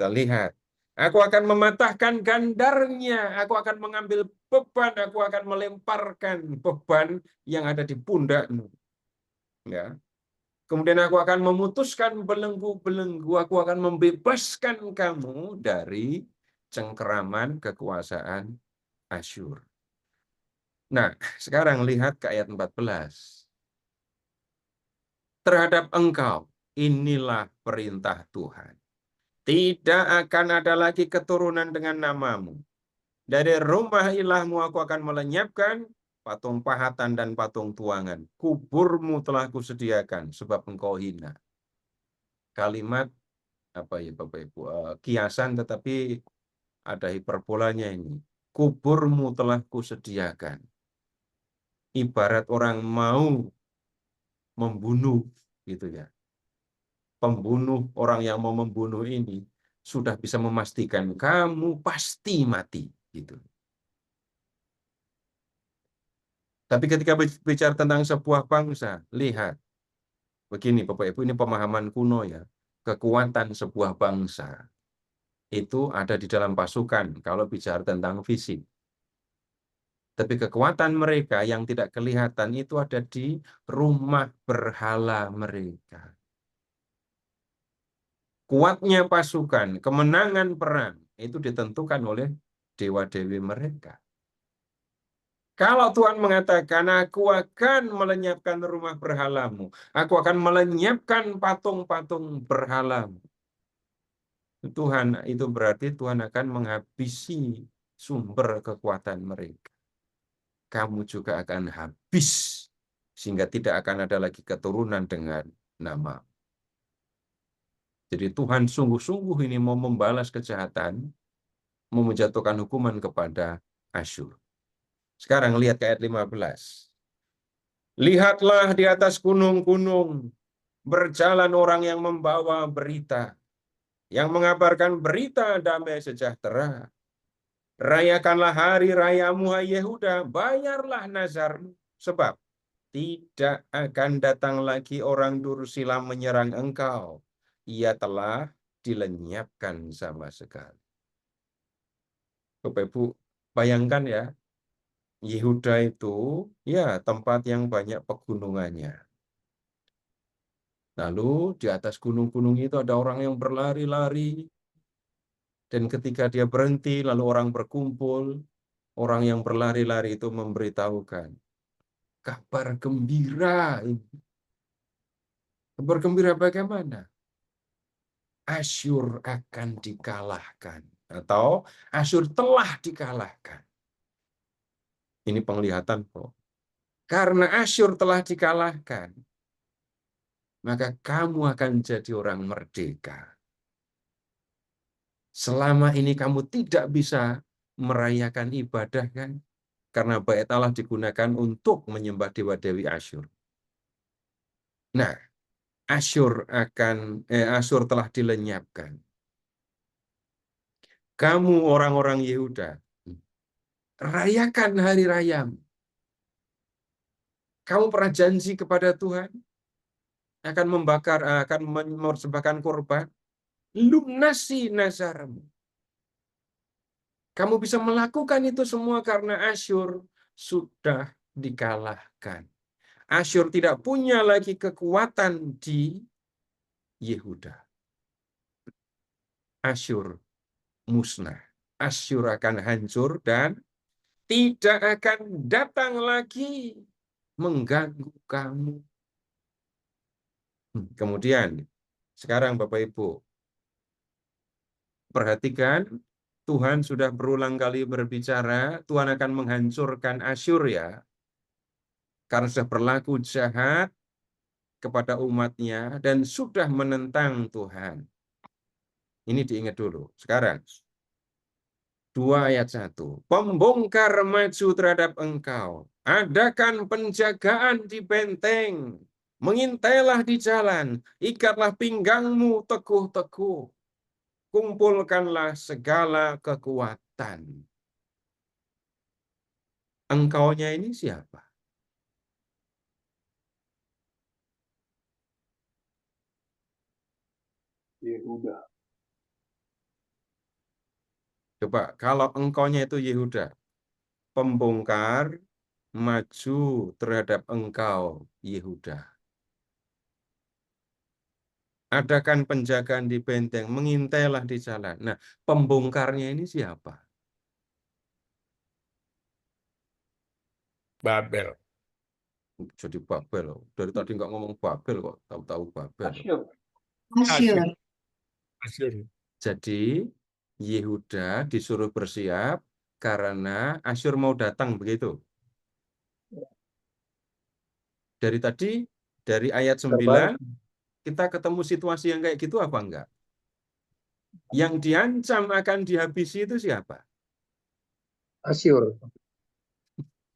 S4: lihat, aku akan mematahkan gandarnya, aku akan mengambil beban, aku akan melemparkan beban yang ada di pundakmu. Ya. Kemudian aku akan memutuskan belenggu-belenggu, aku akan membebaskan kamu dari cengkeraman kekuasaan Asyur. Nah, sekarang lihat ke ayat 14. Terhadap engkau, inilah perintah Tuhan. Tidak akan ada lagi keturunan dengan namamu. Dari rumah ilahmu aku akan melenyapkan patung pahatan dan patung tuangan. Kuburmu telah kusediakan sebab engkau hina. Kalimat apa ya Bapak Ibu? Kiasan tetapi ada hiperbolanya ini. Kuburmu telah kusediakan. Ibarat orang mau membunuh gitu ya. Pembunuh, orang yang mau membunuh ini sudah bisa memastikan kamu pasti mati gitu. Tapi ketika bicara tentang sebuah bangsa, lihat begini Bapak Ibu, ini pemahaman kuno ya. Kekuatan sebuah bangsa itu ada di dalam pasukan kalau bicara tentang fisik. Tapi kekuatan mereka yang tidak kelihatan itu ada di rumah berhala mereka. Kuatnya pasukan, kemenangan perang itu ditentukan oleh dewa-dewi mereka. Kalau Tuhan mengatakan, aku akan melenyapkan rumah berhalamu, aku akan melenyapkan patung-patung berhalamu. Tuhan itu berarti Tuhan akan menghabisi sumber kekuatan mereka. Kamu juga akan habis, sehingga tidak akan ada lagi keturunan dengan nama. Jadi Tuhan sungguh-sungguh ini mau membalas kejahatan, mau menjatuhkan hukuman kepada Asyur. Sekarang lihat ke ayat 15. Lihatlah di atas gunung-gunung berjalan orang yang membawa berita, yang mengabarkan berita damai sejahtera. Rayakanlah hari rayamu, hai Yehuda, bayarlah nazarmu, sebab tidak akan datang lagi orang Dursila menyerang engkau. Ia telah dilenyapkan sama sekali. Bapak Ibu, bayangkan ya, Yehuda itu ya tempat yang banyak pegunungannya. Lalu di atas gunung-gunung itu ada orang yang berlari-lari. Dan ketika dia berhenti, lalu orang berkumpul. Orang yang berlari-lari itu memberitahukan kabar gembira ini. Kabar gembira bagaimana? Asyur akan dikalahkan. Atau Asyur telah dikalahkan. Ini penglihatan kok. Karena Asyur telah dikalahkan, maka kamu akan jadi orang merdeka. Selama ini kamu tidak bisa merayakan ibadah kan? Karena bait Allah digunakan untuk menyembah dewa-dewi Asyur. Nah, Asyur telah dilenyapkan. Kamu orang-orang Yehuda, rayakan hari rayamu. Kamu pernah janji kepada Tuhan akan mempersembahkan korban, lunasi nazarmu. Kamu bisa melakukan itu semua karena Asyur sudah dikalahkan. Asyur tidak punya lagi kekuatan di Yehuda. Asyur musnah. Asyur akan hancur dan tidak akan datang lagi mengganggu kamu. Kemudian, sekarang Bapak Ibu, perhatikan, Tuhan sudah berulang kali berbicara, Tuhan akan menghancurkan Asyur ya, karena sudah berlaku jahat kepada umatnya dan sudah menentang Tuhan. Ini diingat dulu. Sekarang, 2 ayat 1. Pembongkar maju terhadap engkau. Adakan penjagaan di benteng. Mengintailah di jalan. Ikatlah pinggangmu teguh-teguh. Kumpulkanlah segala kekuatan. Engkaunya ini siapa?
S7: Yehuda.
S4: Coba, kalau engkaunya itu Yehuda, pembongkar maju terhadap engkau, Yehuda. Adakan penjagaan di benteng, mengintailah di jalan. Nah, pembongkarnya ini siapa?
S6: Babel.
S4: Jadi Babel. Dari tadi nggak ngomong Babel kok, tahu-tahu Babel.
S7: Asyur.
S6: Asyur. Asyur.
S4: Jadi Yehuda disuruh bersiap karena Asyur mau datang, begitu. Dari tadi, dari ayat 9, kita ketemu situasi yang kayak gitu apa enggak? Yang diancam akan dihabisi itu siapa?
S5: Asyur.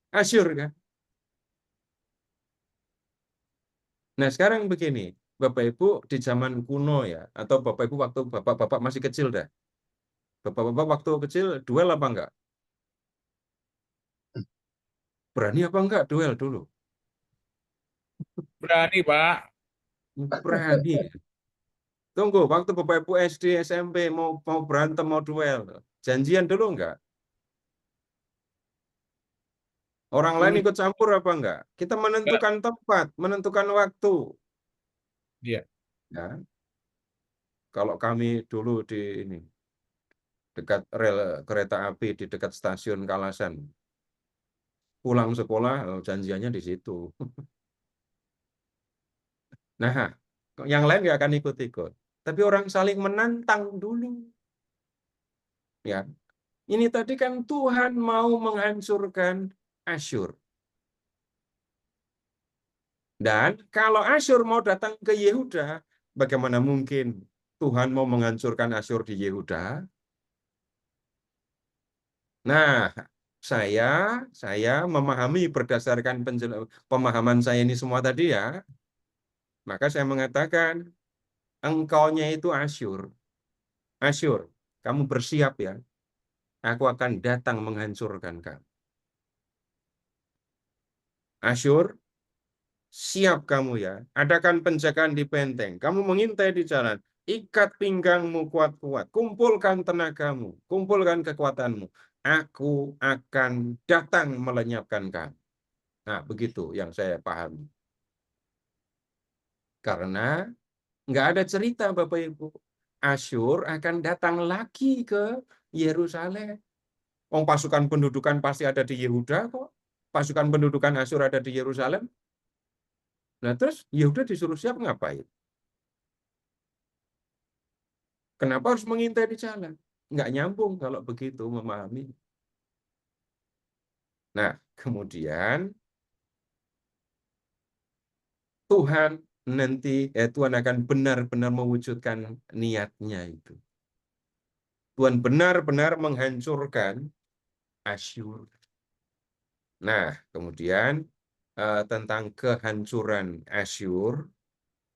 S4: Asyur kan? Nah sekarang begini, Bapak Ibu di zaman kuno ya, atau Bapak Ibu waktu Bapak-Bapak masih kecil dah. Bapak-Bapak waktu kecil duel apa enggak? Berani apa enggak duel dulu?
S6: Berani, Pak.
S4: Berani. Tunggu, waktu Bapak Ibu SD, SMP mau berantem, mau duel, janjian dulu enggak? Orang lain ikut campur apa enggak? Kita menentukan tempat, menentukan waktu.
S6: Iya.
S4: Ya. Kalau kami dulu di ini dekat rel kereta api di dekat stasiun Kalasan, pulang sekolah janjiannya di situ. Nah, yang lain nggak akan ikut-ikut. Tapi orang saling menantang dulu. Ya, ini tadi kan Tuhan mau menghancurkan Asyur. Dan kalau Asyur mau datang ke Yehuda, bagaimana mungkin Tuhan mau menghancurkan Asyur di Yehuda? Nah, saya memahami berdasarkan pemahaman saya ini semua tadi ya. Maka saya mengatakan, engkaunya itu Asyur. Asyur, kamu bersiap ya. Aku akan datang menghancurkan kamu. Asyur, siap kamu ya. Adakan penjagaan di benteng. Kamu mengintai di jalan. Ikat pinggangmu kuat-kuat. Kumpulkan tenagamu. Kumpulkan kekuatanmu. Aku akan datang melenyapkan kamu. Nah, begitu yang saya pahami. Karena nggak ada cerita Bapak Ibu. Asyur akan datang lagi ke Yerusalem. Pasukan pendudukan pasti ada di Yehuda kok. Pasukan pendudukan Asyur ada di Yerusalem. Nah terus Yehuda disuruh siap ngapain? Kenapa harus mengintai di jalan? Nggak nyambung kalau begitu memahami. Nah kemudian Tuhan Tuhan akan benar-benar mewujudkan niatnya itu. Tuhan benar-benar menghancurkan Asyur. Nah, kemudian tentang kehancuran Asyur,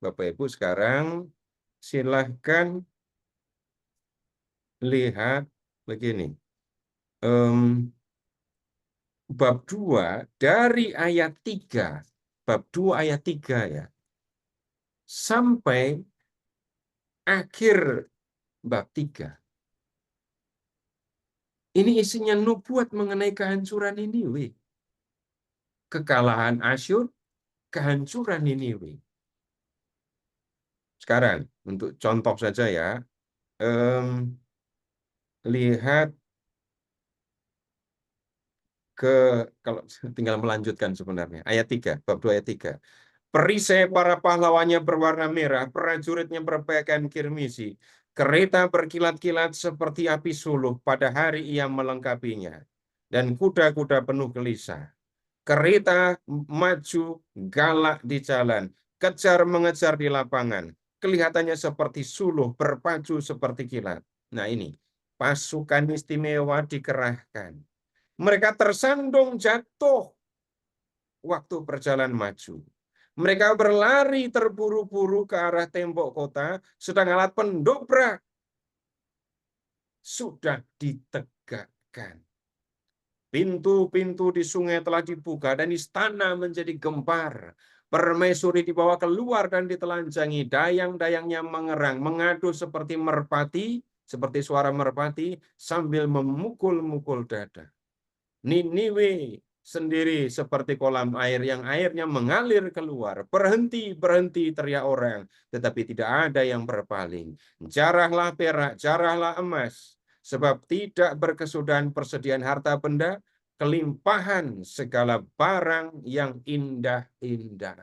S4: Bapak Ibu sekarang silahkan lihat begini. Bab 2 dari ayat 3, bab 2 ayat 3 ya, sampai akhir bab 3. Ini isinya nubuat mengenai kehancuran Niniwe. Kekalahan Asyur, kehancuran Niniwe. Sekarang, untuk contoh saja ya, lihat kalau tinggal melanjutkan sebenarnya. Ayat 3, bab 2 ayat 3. Perisai para pahlawannya berwarna merah, prajuritnya berpakaian kirmisi. Kereta berkilat-kilat seperti api suluh pada hari ia melengkapinya. Dan kuda-kuda penuh gelisah. Kereta maju galak di jalan, kejar mengejar di lapangan. Kelihatannya seperti suluh, berpacu seperti kilat. Nah ini, pasukan istimewa dikerahkan. Mereka tersandung jatuh waktu berjalan maju. Mereka berlari terburu-buru ke arah tembok kota, sedang alat pendobrak sudah ditegakkan. Pintu-pintu di sungai telah dibuka dan istana menjadi gempar. Permaisuri dibawa keluar dan ditelanjangi. Dayang-dayangnya mengerang, mengadu seperti merpati, seperti suara merpati, sambil memukul-mukul dada. Niniwe sendiri seperti kolam air yang airnya mengalir keluar. Berhenti, berhenti, teriak orang. Tetapi tidak ada yang berpaling. Jarahlah perak, jarahlah emas. Sebab tidak berkesudahan persediaan harta benda, kelimpahan segala barang yang indah-indah.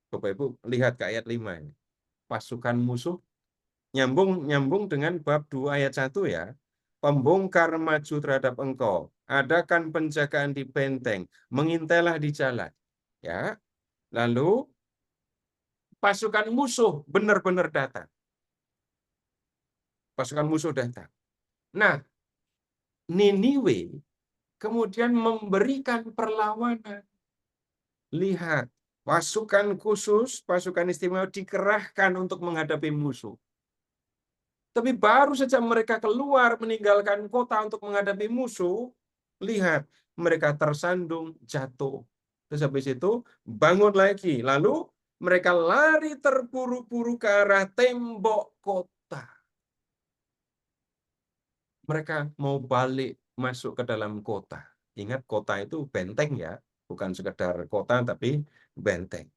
S4: Bapak Ibu, lihat ke ayat 5 ini. Pasukan musuh nyambung dengan bab 2 ayat 1 ya. Pembongkar maju terhadap engkau, adakan penjagaan di benteng, mengintailah di jalan. Ya. Lalu pasukan musuh benar-benar datang. Pasukan musuh datang. Nah, Niniwe kemudian memberikan perlawanan. Lihat, pasukan khusus, pasukan istimewa dikerahkan untuk menghadapi musuh. Tapi baru saja mereka keluar meninggalkan kota untuk menghadapi musuh, lihat, mereka tersandung, jatuh. Terus habis itu bangun lagi. Lalu mereka lari terburu-buru ke arah tembok kota. Mereka mau balik masuk ke dalam kota. Ingat, kota itu benteng ya, bukan sekedar kota tapi benteng.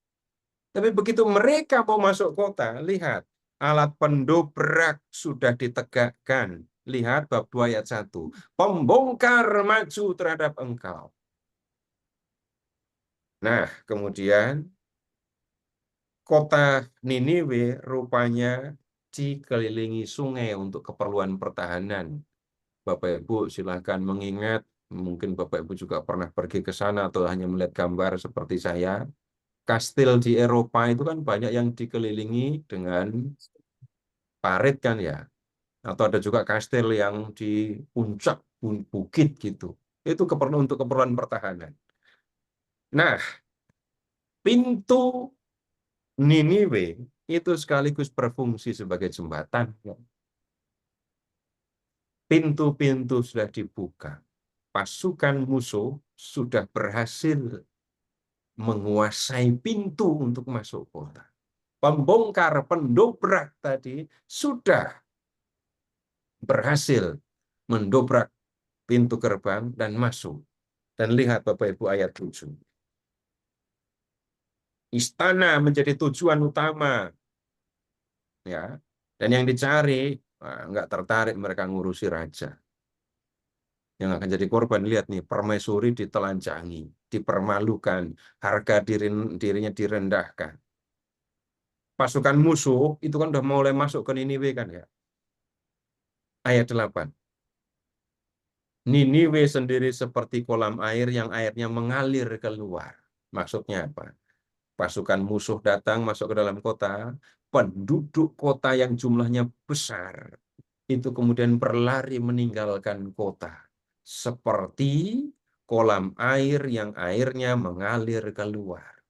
S4: Tapi begitu mereka mau masuk kota, lihat, alat pendobrak sudah ditegakkan. Lihat bab 2 ayat 1. Pembongkar maju terhadap engkau. Nah, kemudian kota Niniwe rupanya dikelilingi sungai untuk keperluan pertahanan. Bapak Ibu silahkan mengingat, mungkin Bapak Ibu juga pernah pergi ke sana atau hanya melihat gambar seperti saya. Kastil di Eropa itu kan banyak yang dikelilingi dengan parit kan ya. Atau ada juga kastil yang di puncak bukit gitu. Itu untuk keperluan pertahanan. Nah, pintu Niniwe itu sekaligus berfungsi sebagai jembatan. Pintu-pintu sudah dibuka. Pasukan musuh sudah berhasil menguasai pintu untuk masuk kota. Pembongkar, pendobrak tadi sudah berhasil mendobrak pintu gerbang dan masuk. Dan lihat Bapak Ibu ayat 7. Istana menjadi tujuan utama. Ya. Dan yang dicari, nggak tertarik mereka ngurusi raja. Yang akan jadi korban, lihat nih, permaisuri ditelanjangi, dipermalukan, harga dirinya direndahkan. Pasukan musuh itu kan udah mulai masuk ke Niniwe kan ya. Ayat 8. Niniwe sendiri seperti kolam air yang airnya mengalir keluar. Maksudnya apa? Pasukan musuh datang masuk ke dalam kota, penduduk kota yang jumlahnya besar itu kemudian berlari meninggalkan kota. Seperti kolam air yang airnya mengalir keluar.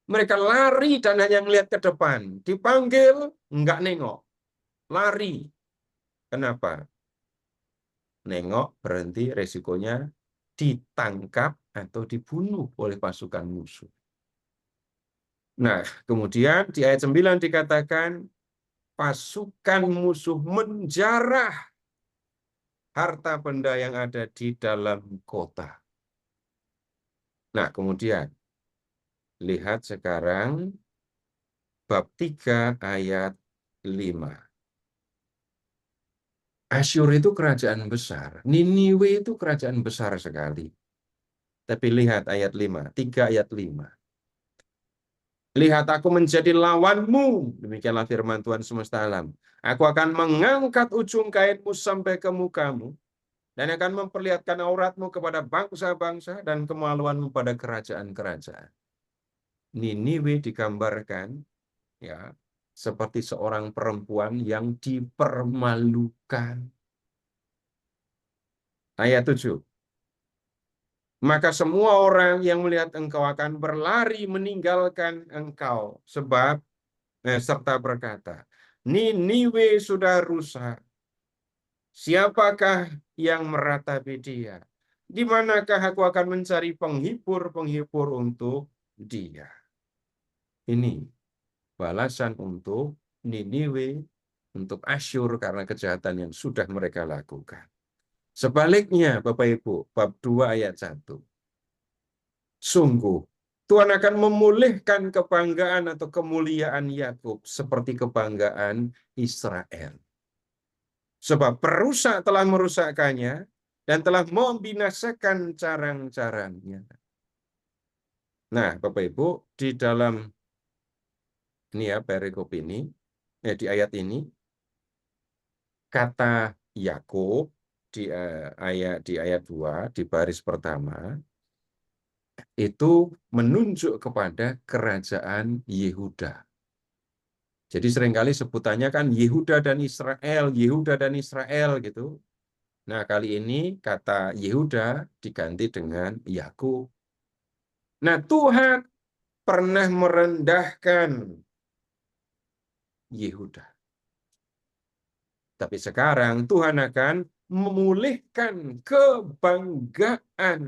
S4: Mereka lari dan hanya melihat ke depan. Dipanggil, enggak nengok. Lari. Kenapa? Nengok, berhenti, resikonya ditangkap atau dibunuh oleh pasukan musuh. Nah, kemudian di ayat 9 dikatakan, pasukan musuh menjarah harta benda yang ada di dalam kota. Nah, kemudian lihat sekarang bab 3 ayat 5. Asyur itu kerajaan besar. Niniwe itu kerajaan besar sekali. Tapi lihat ayat 5, 3 ayat 5. Lihat aku menjadi lawanmu, demikianlah firman Tuhan semesta alam. Aku akan mengangkat ujung kainmu sampai ke mukamu, dan akan memperlihatkan auratmu kepada bangsa-bangsa dan kemaluanmu pada kerajaan-kerajaan. Niniwe digambarkan ya seperti seorang perempuan yang dipermalukan. Ayat 7. Maka semua orang yang melihat engkau akan berlari meninggalkan engkau serta berkata, Niniwe sudah rusak. Siapakah yang meratapi dia? Di manakah aku akan mencari penghibur-penghibur untuk dia? Ini balasan untuk Niniwe, untuk Asyur karena kejahatan yang sudah mereka lakukan. Sebaliknya, Bapak Ibu, bab 2 ayat 1. Sungguh, Tuhan akan memulihkan kebanggaan atau kemuliaan Yakub seperti kebanggaan Israel. Sebab perusak telah merusakkannya dan telah membinasakan carang-carangnya. Nah, Bapak Ibu, di dalam ini ya perikop ini, di ayat ini, kata Yakub di ayat 2 di baris pertama itu menunjuk kepada kerajaan Yehuda. Jadi seringkali sebutannya kan Yehuda dan Israel gitu. Nah, kali ini kata Yehuda diganti dengan Yakub. Nah, Tuhan pernah merendahkan Yehuda. Tapi sekarang Tuhan akan memulihkan kebanggaan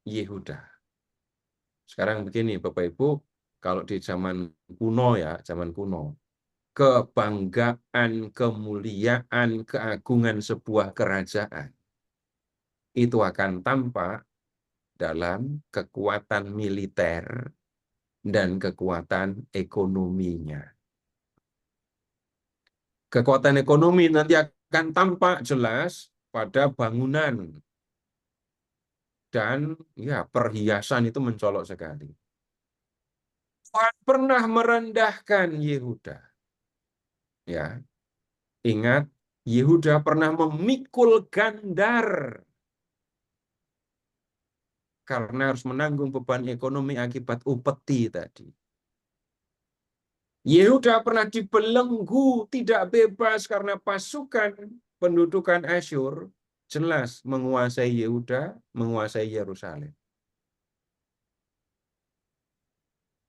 S4: Yehuda. Sekarang begini Bapak Ibu, kalau di zaman kuno ya, zaman kuno, kebanggaan, kemuliaan, keagungan sebuah kerajaan itu akan tampak dalam kekuatan militer dan kekuatan ekonominya. Kekuatan ekonomi nanti akan tampak jelas pada bangunan dan ya perhiasan itu mencolok sekali. Tuhan pernah merendahkan Yehuda. Ya, ingat Yehuda pernah memikul gandar karena harus menanggung beban ekonomi akibat upeti tadi. Yehuda pernah dibelenggu, tidak bebas karena pasukan pendudukan Asyur jelas menguasai Yehuda, menguasai Yerusalem.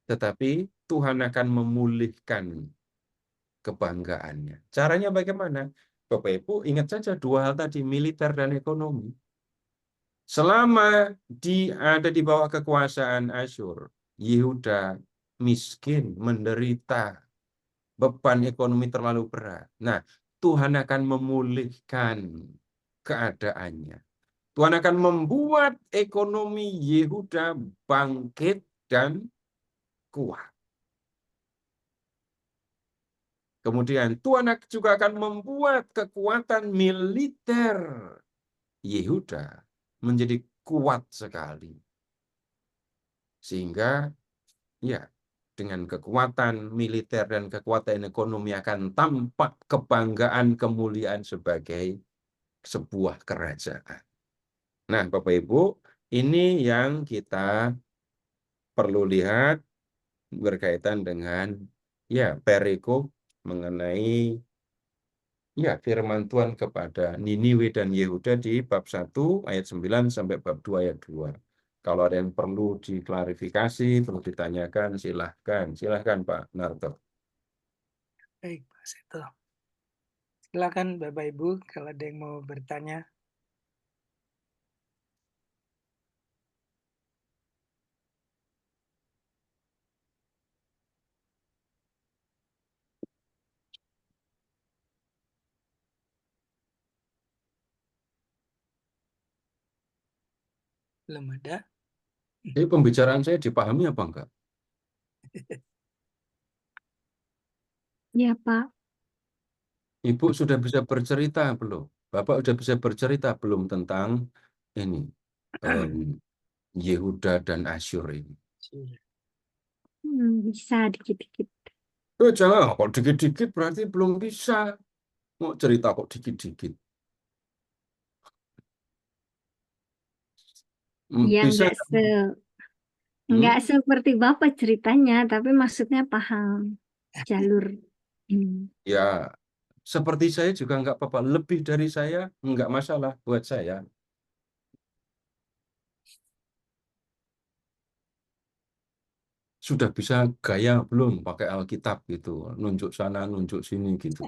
S4: Tetapi Tuhan akan memulihkan kebanggaannya. Caranya bagaimana? Bapak Ibu ingat saja dua hal tadi, militer dan ekonomi. Selama ada di bawah kekuasaan Asyur, Yehuda miskin, menderita, beban ekonomi terlalu berat. Nah, Tuhan akan memulihkan keadaannya. Tuhan akan membuat ekonomi Yehuda bangkit dan kuat. Kemudian Tuhan juga akan membuat kekuatan militer Yehuda menjadi kuat sekali. Sehingga ya dengan kekuatan militer dan kekuatan ekonomi akan tampak kebanggaan kemuliaan sebagai sebuah kerajaan. Nah, Bapak Ibu, ini yang kita perlu lihat berkaitan dengan ya perikop mengenai ya firman Tuhan kepada Niniwe dan Yehuda di bab 1 ayat 9 sampai bab 2 ayat 2. Kalau ada yang perlu diklarifikasi, perlu ditanyakan, silahkan. Silahkan Pak Narto.
S1: Baik, Pak Seto. Silakan Bapak Ibu kalau ada yang mau bertanya. Belum ada.
S4: Jadi pembicaraan saya dipahami apa enggak?
S7: Ya, Pak.
S4: Ibu sudah bisa bercerita belum? Bapak sudah bisa bercerita belum tentang ini Yehuda dan Asyur ini?
S7: Bisa dikit-dikit.
S4: Jangan kok dikit-dikit berarti belum bisa. Mau cerita kok dikit-dikit.
S7: Ya
S4: Bisa
S7: nggak seperti Bapak ceritanya, tapi maksudnya paham jalur ini.
S4: ya seperti saya juga nggak apa-apa. Lebih dari saya nggak masalah buat saya. Sudah bisa gaya belum pakai Alkitab gitu, nunjuk sana, nunjuk sini gitu.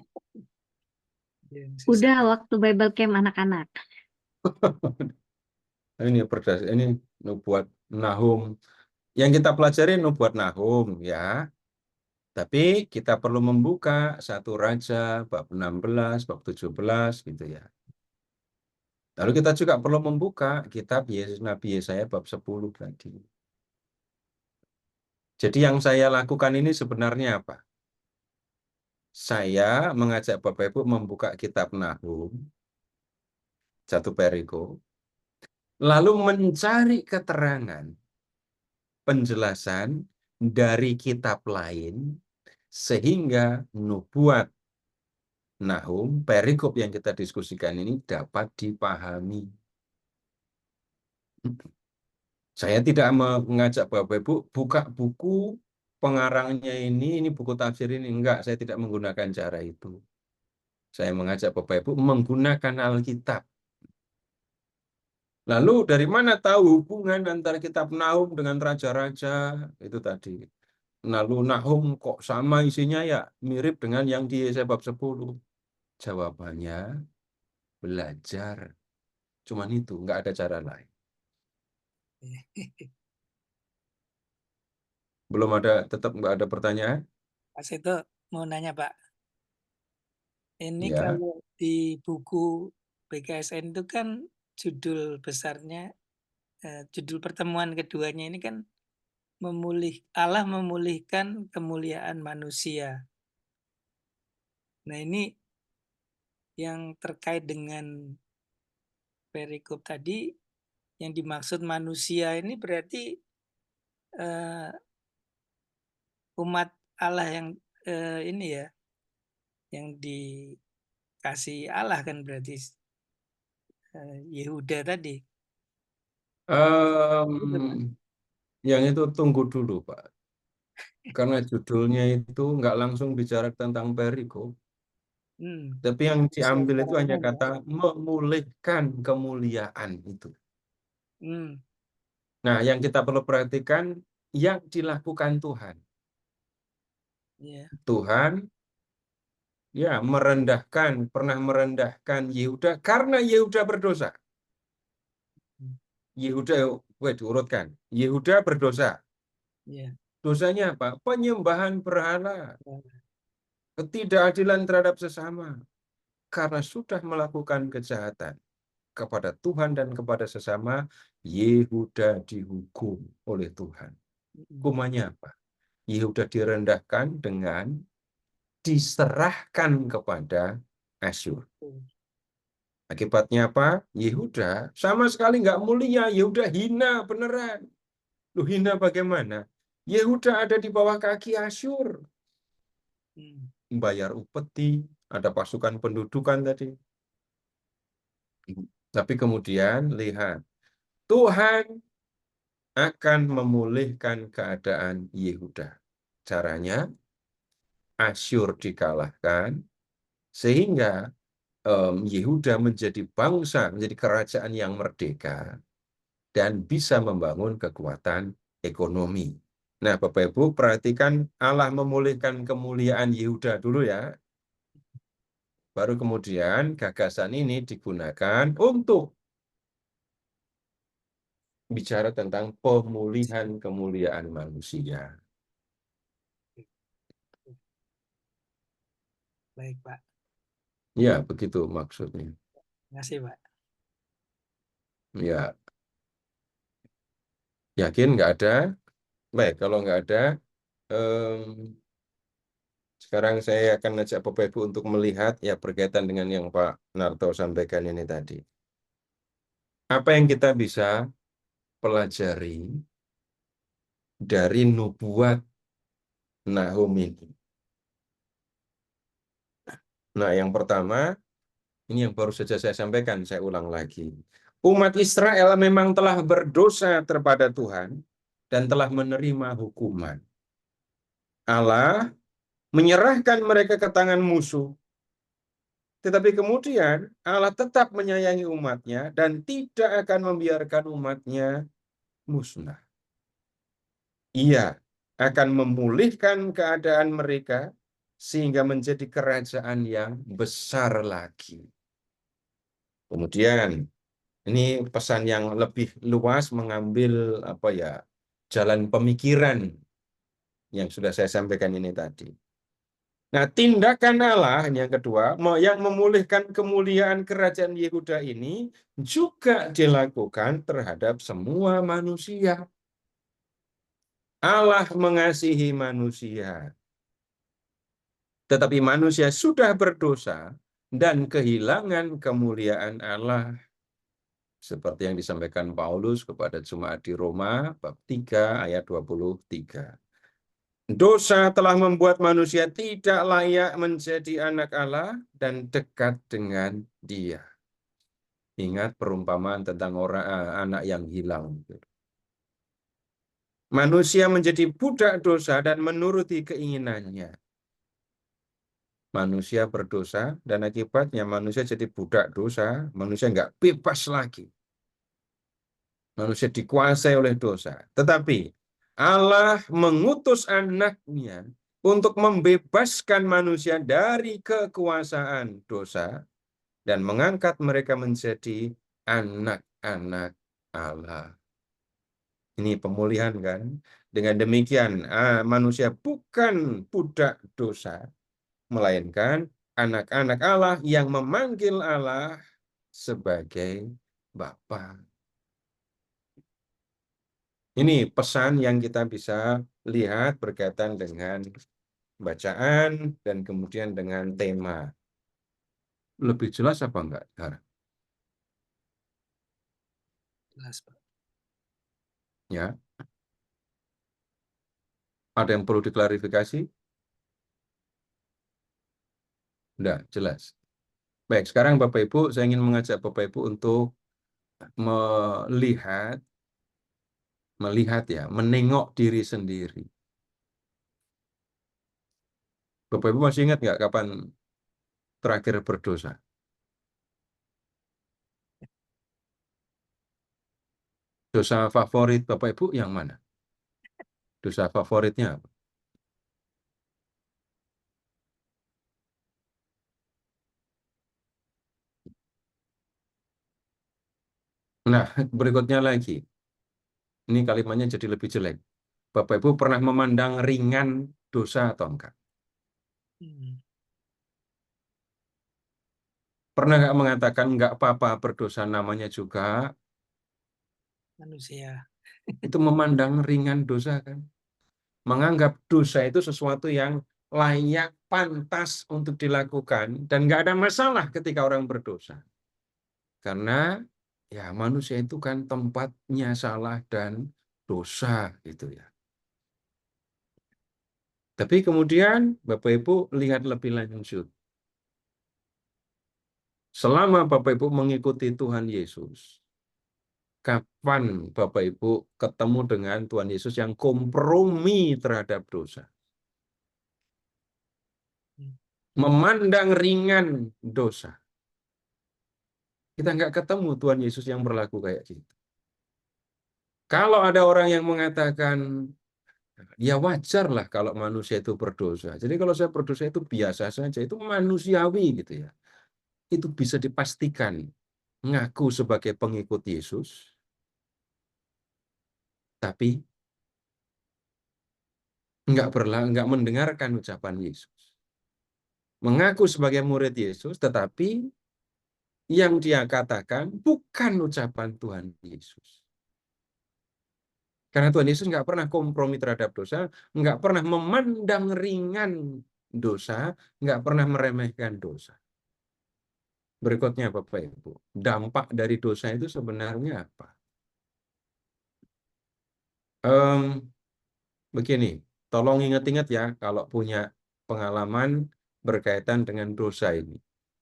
S7: Udah waktu Bible Camp anak-anak.
S4: Ini ini nubuat Nahum. Yang kita pelajari nubuat Nahum ya. Tapi kita perlu membuka 1 Raja bab 16, bab 17 gitu ya. Lalu kita juga perlu membuka kitab Nabi Yesaya bab 10 tadi. Jadi yang saya lakukan ini sebenarnya apa? Saya mengajak Bapak Ibu membuka kitab Nahum, 1 perikop, lalu mencari keterangan, penjelasan dari kitab lain, sehingga nubuat Nahum, perikop yang kita diskusikan ini dapat dipahami. Saya tidak mengajak Bapak Ibu buka buku pengarangnya ini buku tafsir ini. Enggak, saya tidak menggunakan cara itu. Saya mengajak Bapak Ibu menggunakan Alkitab. Lalu dari mana tahu hubungan antara kitab Nahum dengan raja-raja itu tadi. Lalu Nahum kok sama isinya ya mirip dengan yang di Yesaya bab 10. Jawabannya belajar. Cuman itu, enggak ada cara lain. Belum ada, tetap enggak ada pertanyaan?
S1: Pak Seto mau nanya Pak, ini
S4: Ya.
S1: kalau di buku BKSN itu kan judul besarnya, judul pertemuan keduanya ini kan Allah memulihkan kemuliaan manusia. Nah ini yang terkait dengan perikop tadi, yang dimaksud manusia ini berarti umat Allah yang ini ya, yang dikasih Allah kan berarti Yehuda tadi.
S4: Yang itu tunggu dulu, Pak. Karena judulnya itu nggak langsung bicara tentang perikop. Tapi yang diambil itu hanya kata memulihkan kemuliaan itu. Nah, yang kita perlu perhatikan, yang dilakukan Tuhan. Tuhan ya pernah merendahkan Yehuda karena Yehuda berdosa. Yehuda, diurutkan. Yehuda berdosa. Dosanya apa? Penyembahan berhala. Ketidakadilan terhadap sesama. Karena sudah melakukan kejahatan kepada Tuhan dan kepada sesama, Yehuda dihukum oleh Tuhan. Hukumannya apa? Yehuda direndahkan dengan diserahkan kepada Asyur. Akibatnya apa? Yehuda sama sekali nggak mulia. Yehuda hina beneran. Lu hina bagaimana? Yehuda ada di bawah kaki Asyur. Bayar upeti, ada pasukan pendudukan tadi. Tapi kemudian lihat, Tuhan akan memulihkan keadaan Yehuda. Caranya, Asyur dikalahkan, sehingga Yehuda menjadi bangsa, menjadi kerajaan yang merdeka, dan bisa membangun kekuatan ekonomi. Nah, Bapak Ibu, perhatikan Allah memulihkan kemuliaan Yehuda dulu ya. Baru kemudian gagasan ini digunakan untuk bicara tentang pemulihan kemuliaan manusia.
S1: Baik, Pak.
S4: Ya, begitu maksudnya.
S1: Terima kasih, Pak.
S4: Ya. Yakin nggak ada? Baik, kalau nggak ada, Sekarang saya akan ngajak Bapak Ibu untuk melihat ya berkaitan dengan yang Pak Narto sampaikan ini tadi. Apa yang kita bisa pelajari dari nubuat Nahum ini? Nah, yang pertama, ini yang baru saja saya sampaikan, saya ulang lagi. Umat Israel memang telah berdosa kepada Tuhan dan telah menerima hukuman. Allah menyerahkan mereka ke tangan musuh. Tetapi kemudian Allah tetap menyayangi umatnya dan tidak akan membiarkan umatnya musnah. Ia akan memulihkan keadaan mereka sehingga menjadi kerajaan yang besar lagi. Kemudian ini pesan yang lebih luas mengambil jalan pemikiran yang sudah saya sampaikan ini tadi. Nah, tindakan Allah yang kedua, yang memulihkan kemuliaan kerajaan Yehuda ini juga dilakukan terhadap semua manusia. Allah mengasihi manusia. Tetapi manusia sudah berdosa dan kehilangan kemuliaan Allah. Seperti yang disampaikan Paulus kepada jemaat di Roma, bab 3 ayat 23. Dosa telah membuat manusia tidak layak menjadi anak Allah dan dekat dengan Dia. Ingat perumpamaan tentang anak yang hilang. Manusia menjadi budak dosa dan menuruti keinginannya. Manusia berdosa dan akibatnya manusia jadi budak dosa, manusia nggak bebas lagi. Manusia dikuasai oleh dosa. Tetapi Allah mengutus anaknya untuk membebaskan manusia dari kekuasaan dosa dan mengangkat mereka menjadi anak-anak Allah. Ini pemulihan kan? Dengan demikian manusia bukan budak dosa, melainkan anak-anak Allah yang memanggil Allah sebagai Bapa. Ini pesan yang kita bisa lihat berkaitan dengan bacaan dan kemudian dengan tema. Lebih jelas apa enggak?
S1: Jelas, Pak.
S4: Ya. Ada yang perlu diklarifikasi? Enggak, jelas. Baik, sekarang Bapak Ibu, saya ingin mengajak Bapak Ibu untuk menengok diri sendiri. Bapak Ibu masih ingat nggak kapan terakhir berdosa? Dosa favorit Bapak Ibu yang mana? Dosa favoritnya apa? Nah, berikutnya lagi. Ini kalimatnya jadi lebih jelek. Bapak Ibu pernah memandang ringan dosa atau enggak? Pernah nggak mengatakan nggak apa-apa berdosa, namanya juga
S1: Manusia.
S4: itu memandang ringan dosa kan? Menganggap dosa itu sesuatu yang layak, pantas untuk dilakukan dan nggak ada masalah ketika orang berdosa. Karena ya manusia itu kan tempatnya salah dan dosa gitu ya. Tapi kemudian Bapak Ibu lihat lebih lanjut. Selama Bapak Ibu mengikuti Tuhan Yesus, kapan Bapak Ibu ketemu dengan Tuhan Yesus yang kompromi terhadap dosa? Memandang ringan dosa. Kita nggak ketemu Tuhan Yesus yang berlaku kayak gitu. Kalau ada orang yang mengatakan, ya wajarlah kalau manusia itu berdosa. Jadi kalau saya berdosa itu biasa saja, itu manusiawi gitu ya. Itu bisa dipastikan ngaku sebagai pengikut Yesus, tapi nggak mendengarkan ucapan Yesus. Mengaku sebagai murid Yesus, tetapi yang dia katakan bukan ucapan Tuhan Yesus. Karena Tuhan Yesus nggak pernah kompromi terhadap dosa, nggak pernah memandang ringan dosa, nggak pernah meremehkan dosa. Berikutnya Bapak Ibu, dampak dari dosa itu sebenarnya apa? Begini, tolong ingat-ingat ya kalau punya pengalaman berkaitan dengan dosa ini.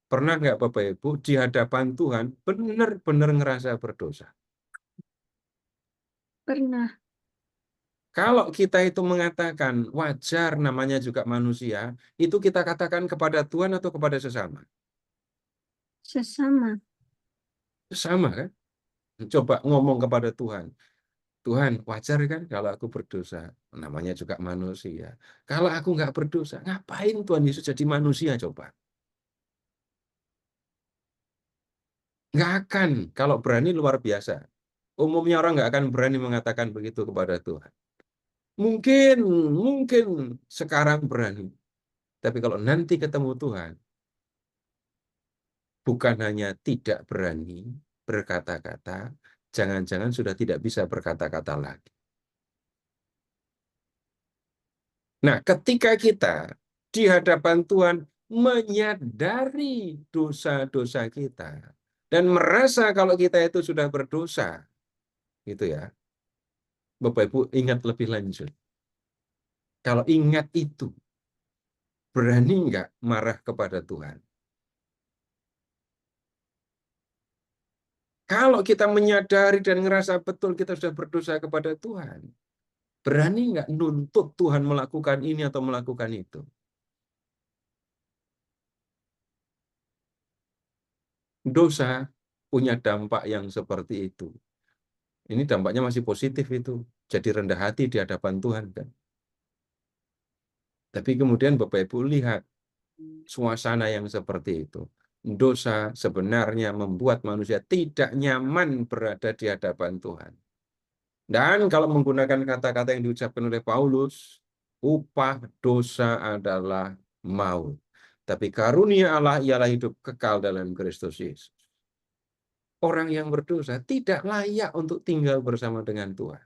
S4: Pernah nggak Bapak Ibu di hadapan Tuhan benar-benar ngerasa berdosa?
S7: Pernah.
S4: Kalau kita itu mengatakan wajar namanya juga manusia, itu kita katakan kepada Tuhan atau kepada sesama?
S7: Sesama.
S4: Sesama kan? Coba ngomong kepada Tuhan. Tuhan, wajar kan kalau aku berdosa? Namanya juga manusia. Kalau aku nggak berdosa, ngapain Tuhan Yesus jadi manusia coba? Nggak akan. Kalau berani luar biasa. Umumnya orang nggak akan berani mengatakan begitu kepada Tuhan. Mungkin sekarang berani. Tapi kalau nanti ketemu Tuhan, bukan hanya tidak berani berkata-kata, jangan-jangan sudah tidak bisa berkata-kata lagi. Nah, ketika kita di hadapan Tuhan menyadari dosa-dosa kita dan merasa kalau kita itu sudah berdosa, gitu ya. Bapak Ibu ingat lebih lanjut. Kalau ingat itu, berani nggak marah kepada Tuhan? Kalau kita menyadari dan ngerasa betul kita sudah berdosa kepada Tuhan, berani nggak nuntut Tuhan melakukan ini atau melakukan itu? Dosa punya dampak yang seperti itu. Ini dampaknya masih positif itu. Jadi rendah hati di hadapan Tuhan kan. Tapi kemudian Bapak Ibu lihat suasana yang seperti itu. Dosa sebenarnya membuat manusia tidak nyaman berada di hadapan Tuhan. Dan kalau menggunakan kata-kata yang diucapkan oleh Paulus, upah dosa adalah maut. Tapi karunia Allah ialah hidup kekal dalam Kristus Yesus. Orang yang berdosa tidak layak untuk tinggal bersama dengan Tuhan.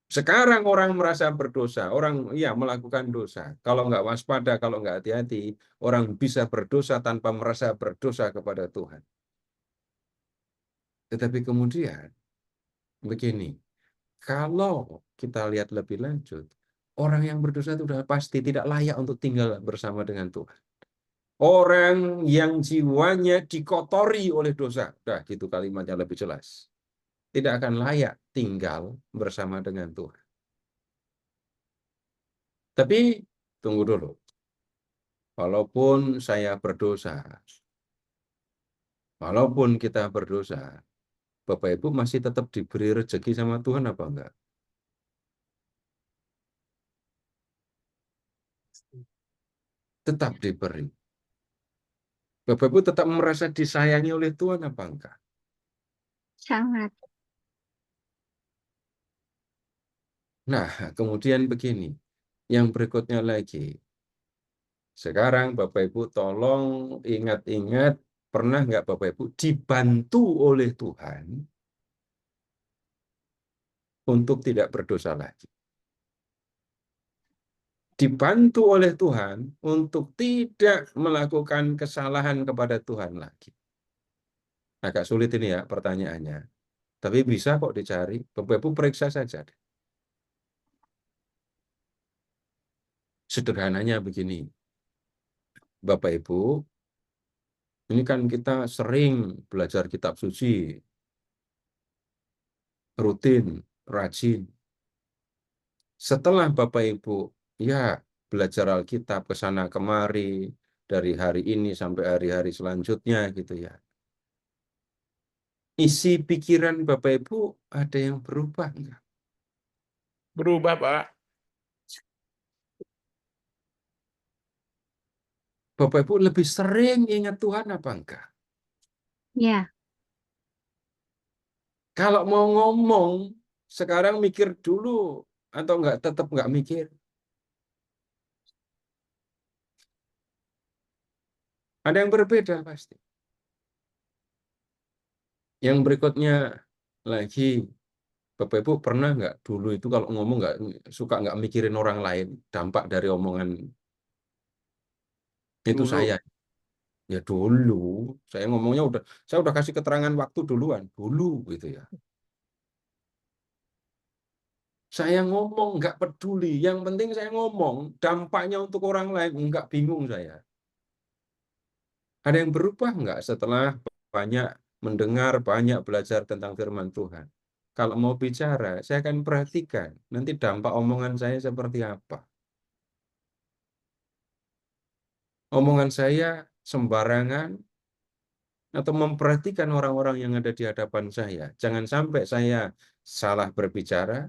S4: Sekarang orang merasa berdosa, orang ya melakukan dosa. Kalau nggak waspada, kalau nggak hati-hati, orang bisa berdosa tanpa merasa berdosa kepada Tuhan. Tetapi kemudian, begini, kalau kita lihat lebih lanjut, orang yang berdosa itu sudah pasti tidak layak untuk tinggal bersama dengan Tuhan. Orang yang jiwanya dikotori oleh dosa, nah gitu kalimatnya lebih jelas, tidak akan layak tinggal bersama dengan Tuhan. Tapi tunggu dulu. Walaupun saya berdosa, walaupun kita berdosa, Bapak Ibu masih tetap diberi rezeki sama Tuhan apa enggak? Tetap diberi. Bapak Ibu tetap merasa disayangi oleh Tuhan apa enggak?
S7: Sangat.
S4: Nah, kemudian begini. Yang berikutnya lagi. Sekarang Bapak Ibu tolong ingat-ingat, pernah nggak Bapak Ibu dibantu oleh Tuhan untuk tidak berdosa lagi? Dibantu oleh Tuhan untuk tidak melakukan kesalahan kepada Tuhan lagi. Agak sulit ini ya pertanyaannya. Tapi bisa kok dicari. Bapak Ibu periksa saja. Sederhananya begini. Bapak Ibu, ini kan kita sering belajar kitab suci. Rutin, rajin. Setelah Bapak Ibu ya belajar Alkitab ke sana kemari dari hari ini sampai hari-hari selanjutnya gitu ya. Isi pikiran Bapak Ibu ada yang berubah enggak?
S6: Berubah, Pak.
S4: Bapak Ibu lebih sering ingat Tuhan apa enggak?
S7: Ya.
S4: Kalau mau ngomong sekarang mikir dulu atau enggak tetap enggak mikir? Ada yang berbeda pasti. Yang berikutnya lagi, Bapak Ibu pernah nggak dulu itu kalau ngomong nggak mikirin orang lain, dampak dari omongan itu
S1: Dulu.
S4: saya. Ya dulu, saya ngomongnya saya udah kasih keterangan waktu duluan, dulu gitu ya. Saya ngomong nggak peduli, yang penting saya ngomong, dampaknya untuk orang lain nggak bingung saya. Ada yang berubah nggak setelah banyak mendengar, banyak belajar tentang firman Tuhan? Kalau mau bicara, saya akan perhatikan nanti dampak omongan saya seperti apa. Omongan saya sembarangan atau memperhatikan orang-orang yang ada di hadapan saya. Jangan sampai saya salah berbicara,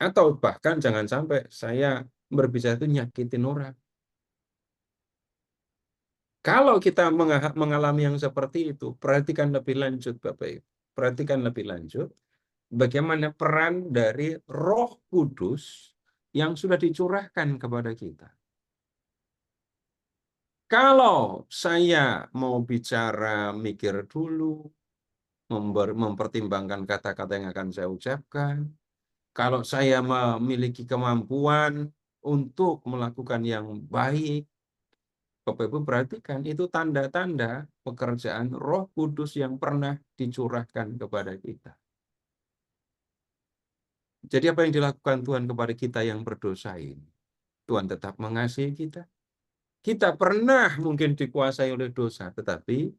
S4: atau bahkan jangan sampai saya berbicara itu nyakitin orang. Kalau kita mengalami yang seperti itu, perhatikan lebih lanjut, Bapak Ibu. Perhatikan lebih lanjut bagaimana peran dari Roh Kudus yang sudah dicurahkan kepada kita. Kalau saya mau bicara, mikir dulu, mempertimbangkan kata-kata yang akan saya ucapkan. Kalau saya memiliki kemampuan untuk melakukan yang baik, Bapak Ibu perhatikan, itu tanda-tanda pekerjaan Roh Kudus yang pernah dicurahkan kepada kita. Jadi apa yang dilakukan Tuhan kepada kita yang berdosa ini? Tuhan tetap mengasihi kita. Kita pernah mungkin dikuasai oleh dosa, tetapi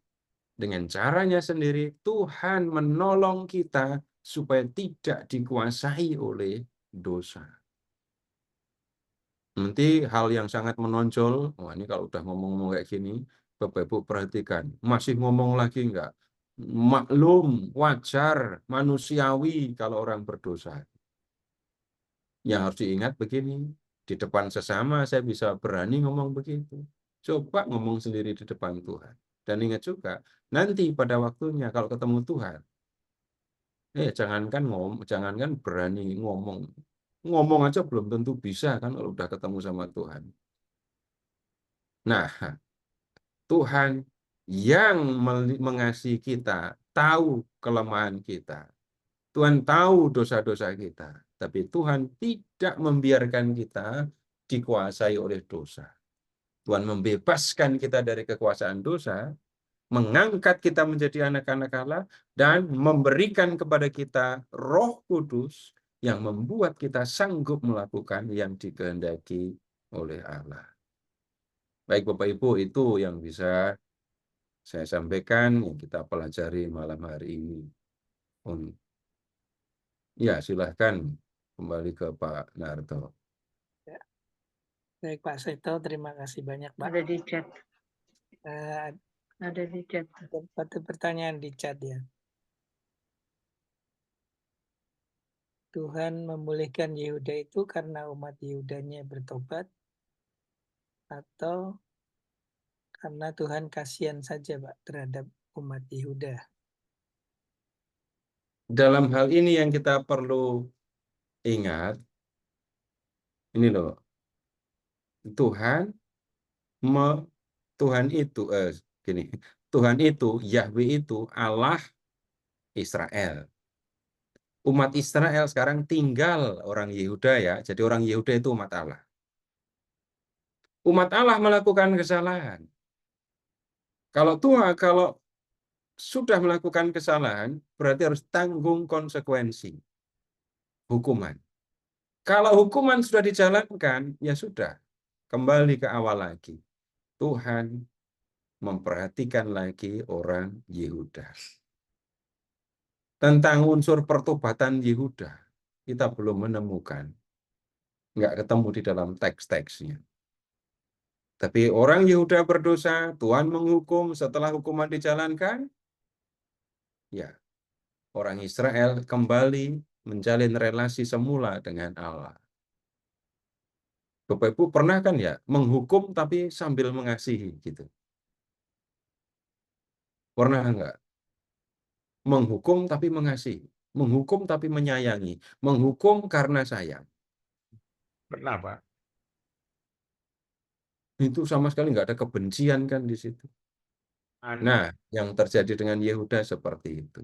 S4: dengan caranya sendiri Tuhan menolong kita supaya tidak dikuasai oleh dosa. Nanti hal yang sangat menonjol, wah ini kalau udah ngomong-ngomong kayak gini, Bapak Ibu perhatikan, masih ngomong lagi enggak? Maklum, wajar, manusiawi kalau orang berdosa. Yang harus diingat begini, di depan sesama saya bisa berani ngomong begitu. Coba ngomong sendiri di depan Tuhan. Dan ingat juga, nanti pada waktunya kalau ketemu Tuhan, jangankan berani ngomong. Ngomong aja belum tentu bisa kan kalau udah ketemu sama Tuhan. Nah, Tuhan yang mengasihi kita, tahu kelemahan kita. Tuhan tahu dosa-dosa kita, tapi Tuhan tidak membiarkan kita dikuasai oleh dosa. Tuhan membebaskan kita dari kekuasaan dosa, mengangkat kita menjadi anak-anak Allah, dan memberikan kepada kita Roh Kudus yang membuat kita sanggup melakukan yang dikehendaki oleh Allah. Baik Bapak Ibu, itu yang bisa saya sampaikan, yang kita pelajari malam hari ini. Ya, silahkan kembali ke Pak Narto.
S1: Baik Pak Seto, terima kasih banyak Pak.
S3: Ada di chat.
S1: Eh,
S3: Ada di chat.
S1: Satu pertanyaan di chat ya. Tuhan memulihkan Yehuda itu karena umat Yehudanya bertobat atau karena Tuhan kasihan saja Pak terhadap umat Yehuda?
S4: Dalam hal ini yang kita perlu ingat, ini loh, Tuhan itu, Yahweh itu Allah Israel. Umat Israel sekarang tinggal orang Yehuda ya, jadi orang Yehuda itu umat Allah. Umat Allah melakukan kesalahan. Kalau sudah melakukan kesalahan, berarti harus tanggung konsekuensi hukuman. Kalau hukuman sudah dijalankan, ya sudah, kembali ke awal lagi. Tuhan memperhatikan lagi orang Yehuda. Tentang unsur pertobatan Yehuda, kita belum menemukan. Nggak ketemu di dalam teks-teksnya. Tapi orang Yehuda berdosa, Tuhan menghukum, setelah hukuman dijalankan, ya, orang Israel kembali menjalin relasi semula dengan Allah. Bapak Ibu pernah kan ya menghukum tapi sambil mengasihi gitu? Pernah enggak? Menghukum tapi mengasihi, menghukum tapi menyayangi, menghukum karena sayang.
S6: Pernah, Pak.
S4: Itu sama sekali nggak ada kebencian kan di situ. Nah, yang terjadi dengan Yehuda seperti itu.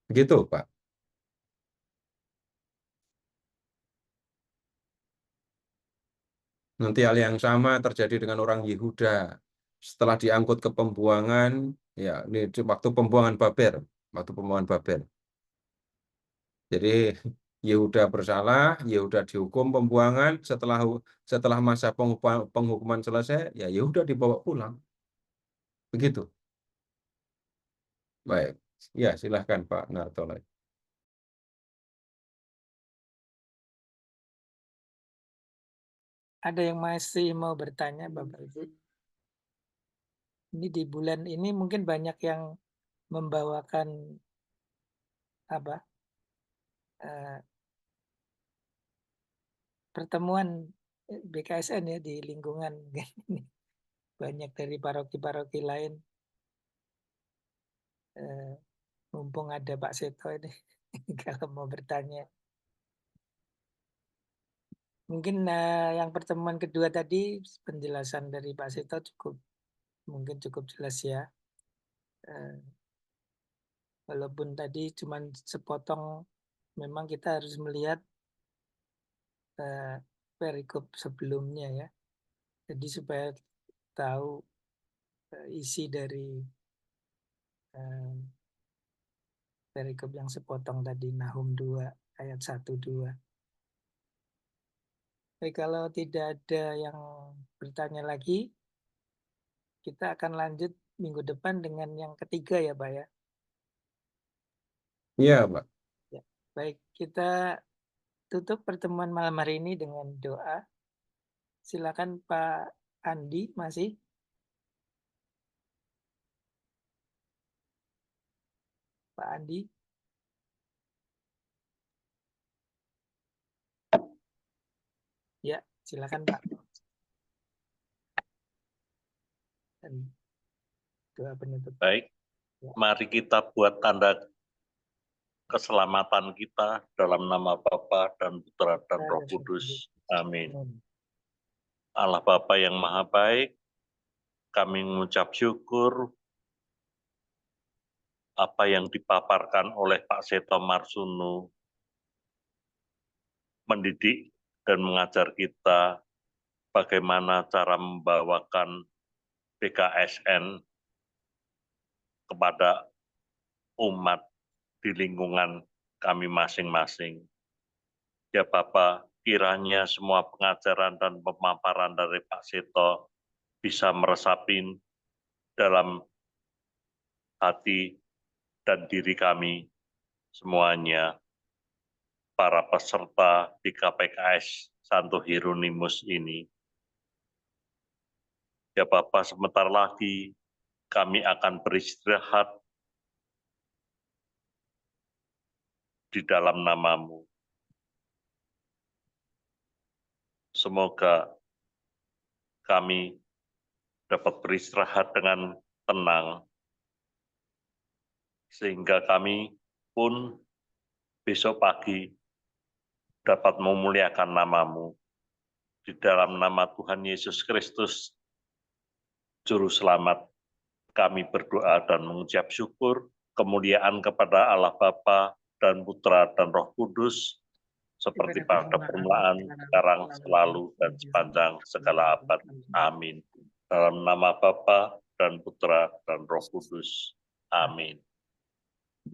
S4: Begitu, Pak. Nanti hal yang sama terjadi dengan orang Yehuda. Setelah diangkut ke pembuangan, ya ini waktu pembuangan Babel, Jadi Yehuda bersalah, Yehuda dihukum pembuangan. Setelah masa penghukuman selesai, ya Yehuda dibawa pulang. Begitu. Baik, ya silahkan Pak Nartola.
S1: Ada yang masih mau bertanya, Bapak Ibu? Ini di bulan ini mungkin banyak yang membawakan apa pertemuan BKSN ya di lingkungan. Banyak dari paroki-paroki lain. Mumpung ada Pak Seto ini, kalau mau bertanya. Mungkin yang pertemuan kedua tadi penjelasan dari Pak Seto mungkin cukup jelas ya. Walaupun tadi cuma sepotong, memang kita harus melihat perikop sebelumnya ya. Jadi supaya tahu isi dari perikop yang sepotong tadi, Nahum 2 ayat 1-2. Baik, kalau tidak ada yang bertanya lagi, kita akan lanjut minggu depan dengan yang ketiga ya Pak ya.
S4: Iya Pak.
S1: Ya. Baik, kita tutup pertemuan malam hari ini dengan doa. Silakan Pak Andi masih. Pak Andi. Ya, silakan Pak. Dan doa penutup.
S2: Baik, mari kita buat tanda keselamatan kita dalam nama Bapa dan Putra dan Roh Kudus. Amin. Allah Bapa yang Maha Baik, kami mengucap syukur apa yang dipaparkan oleh Pak Seto Marsono mendidik dan mengajar kita bagaimana cara membawakan BKSN kepada umat di lingkungan kami masing-masing. Ya Bapak, kiranya semua pengajaran dan pemaparan dari Pak Seto bisa meresapin dalam hati dan diri kami semuanya, para peserta di KPKS Santo Hieronymus ini. Ya Bapak, sebentar lagi kami akan beristirahat di dalam nama-Mu. Semoga kami dapat beristirahat dengan tenang, sehingga kami pun besok pagi dapat memuliakan nama-Mu. Di dalam nama Tuhan Yesus Kristus, Juru Selamat, kami berdoa dan mengucap syukur, kemuliaan kepada Allah Bapa dan Putra dan Roh Kudus, seperti pada permulaan, sekarang, selalu, dan sepanjang segala abad. Amin. Dalam nama Bapa dan Putra dan Roh Kudus. Amin.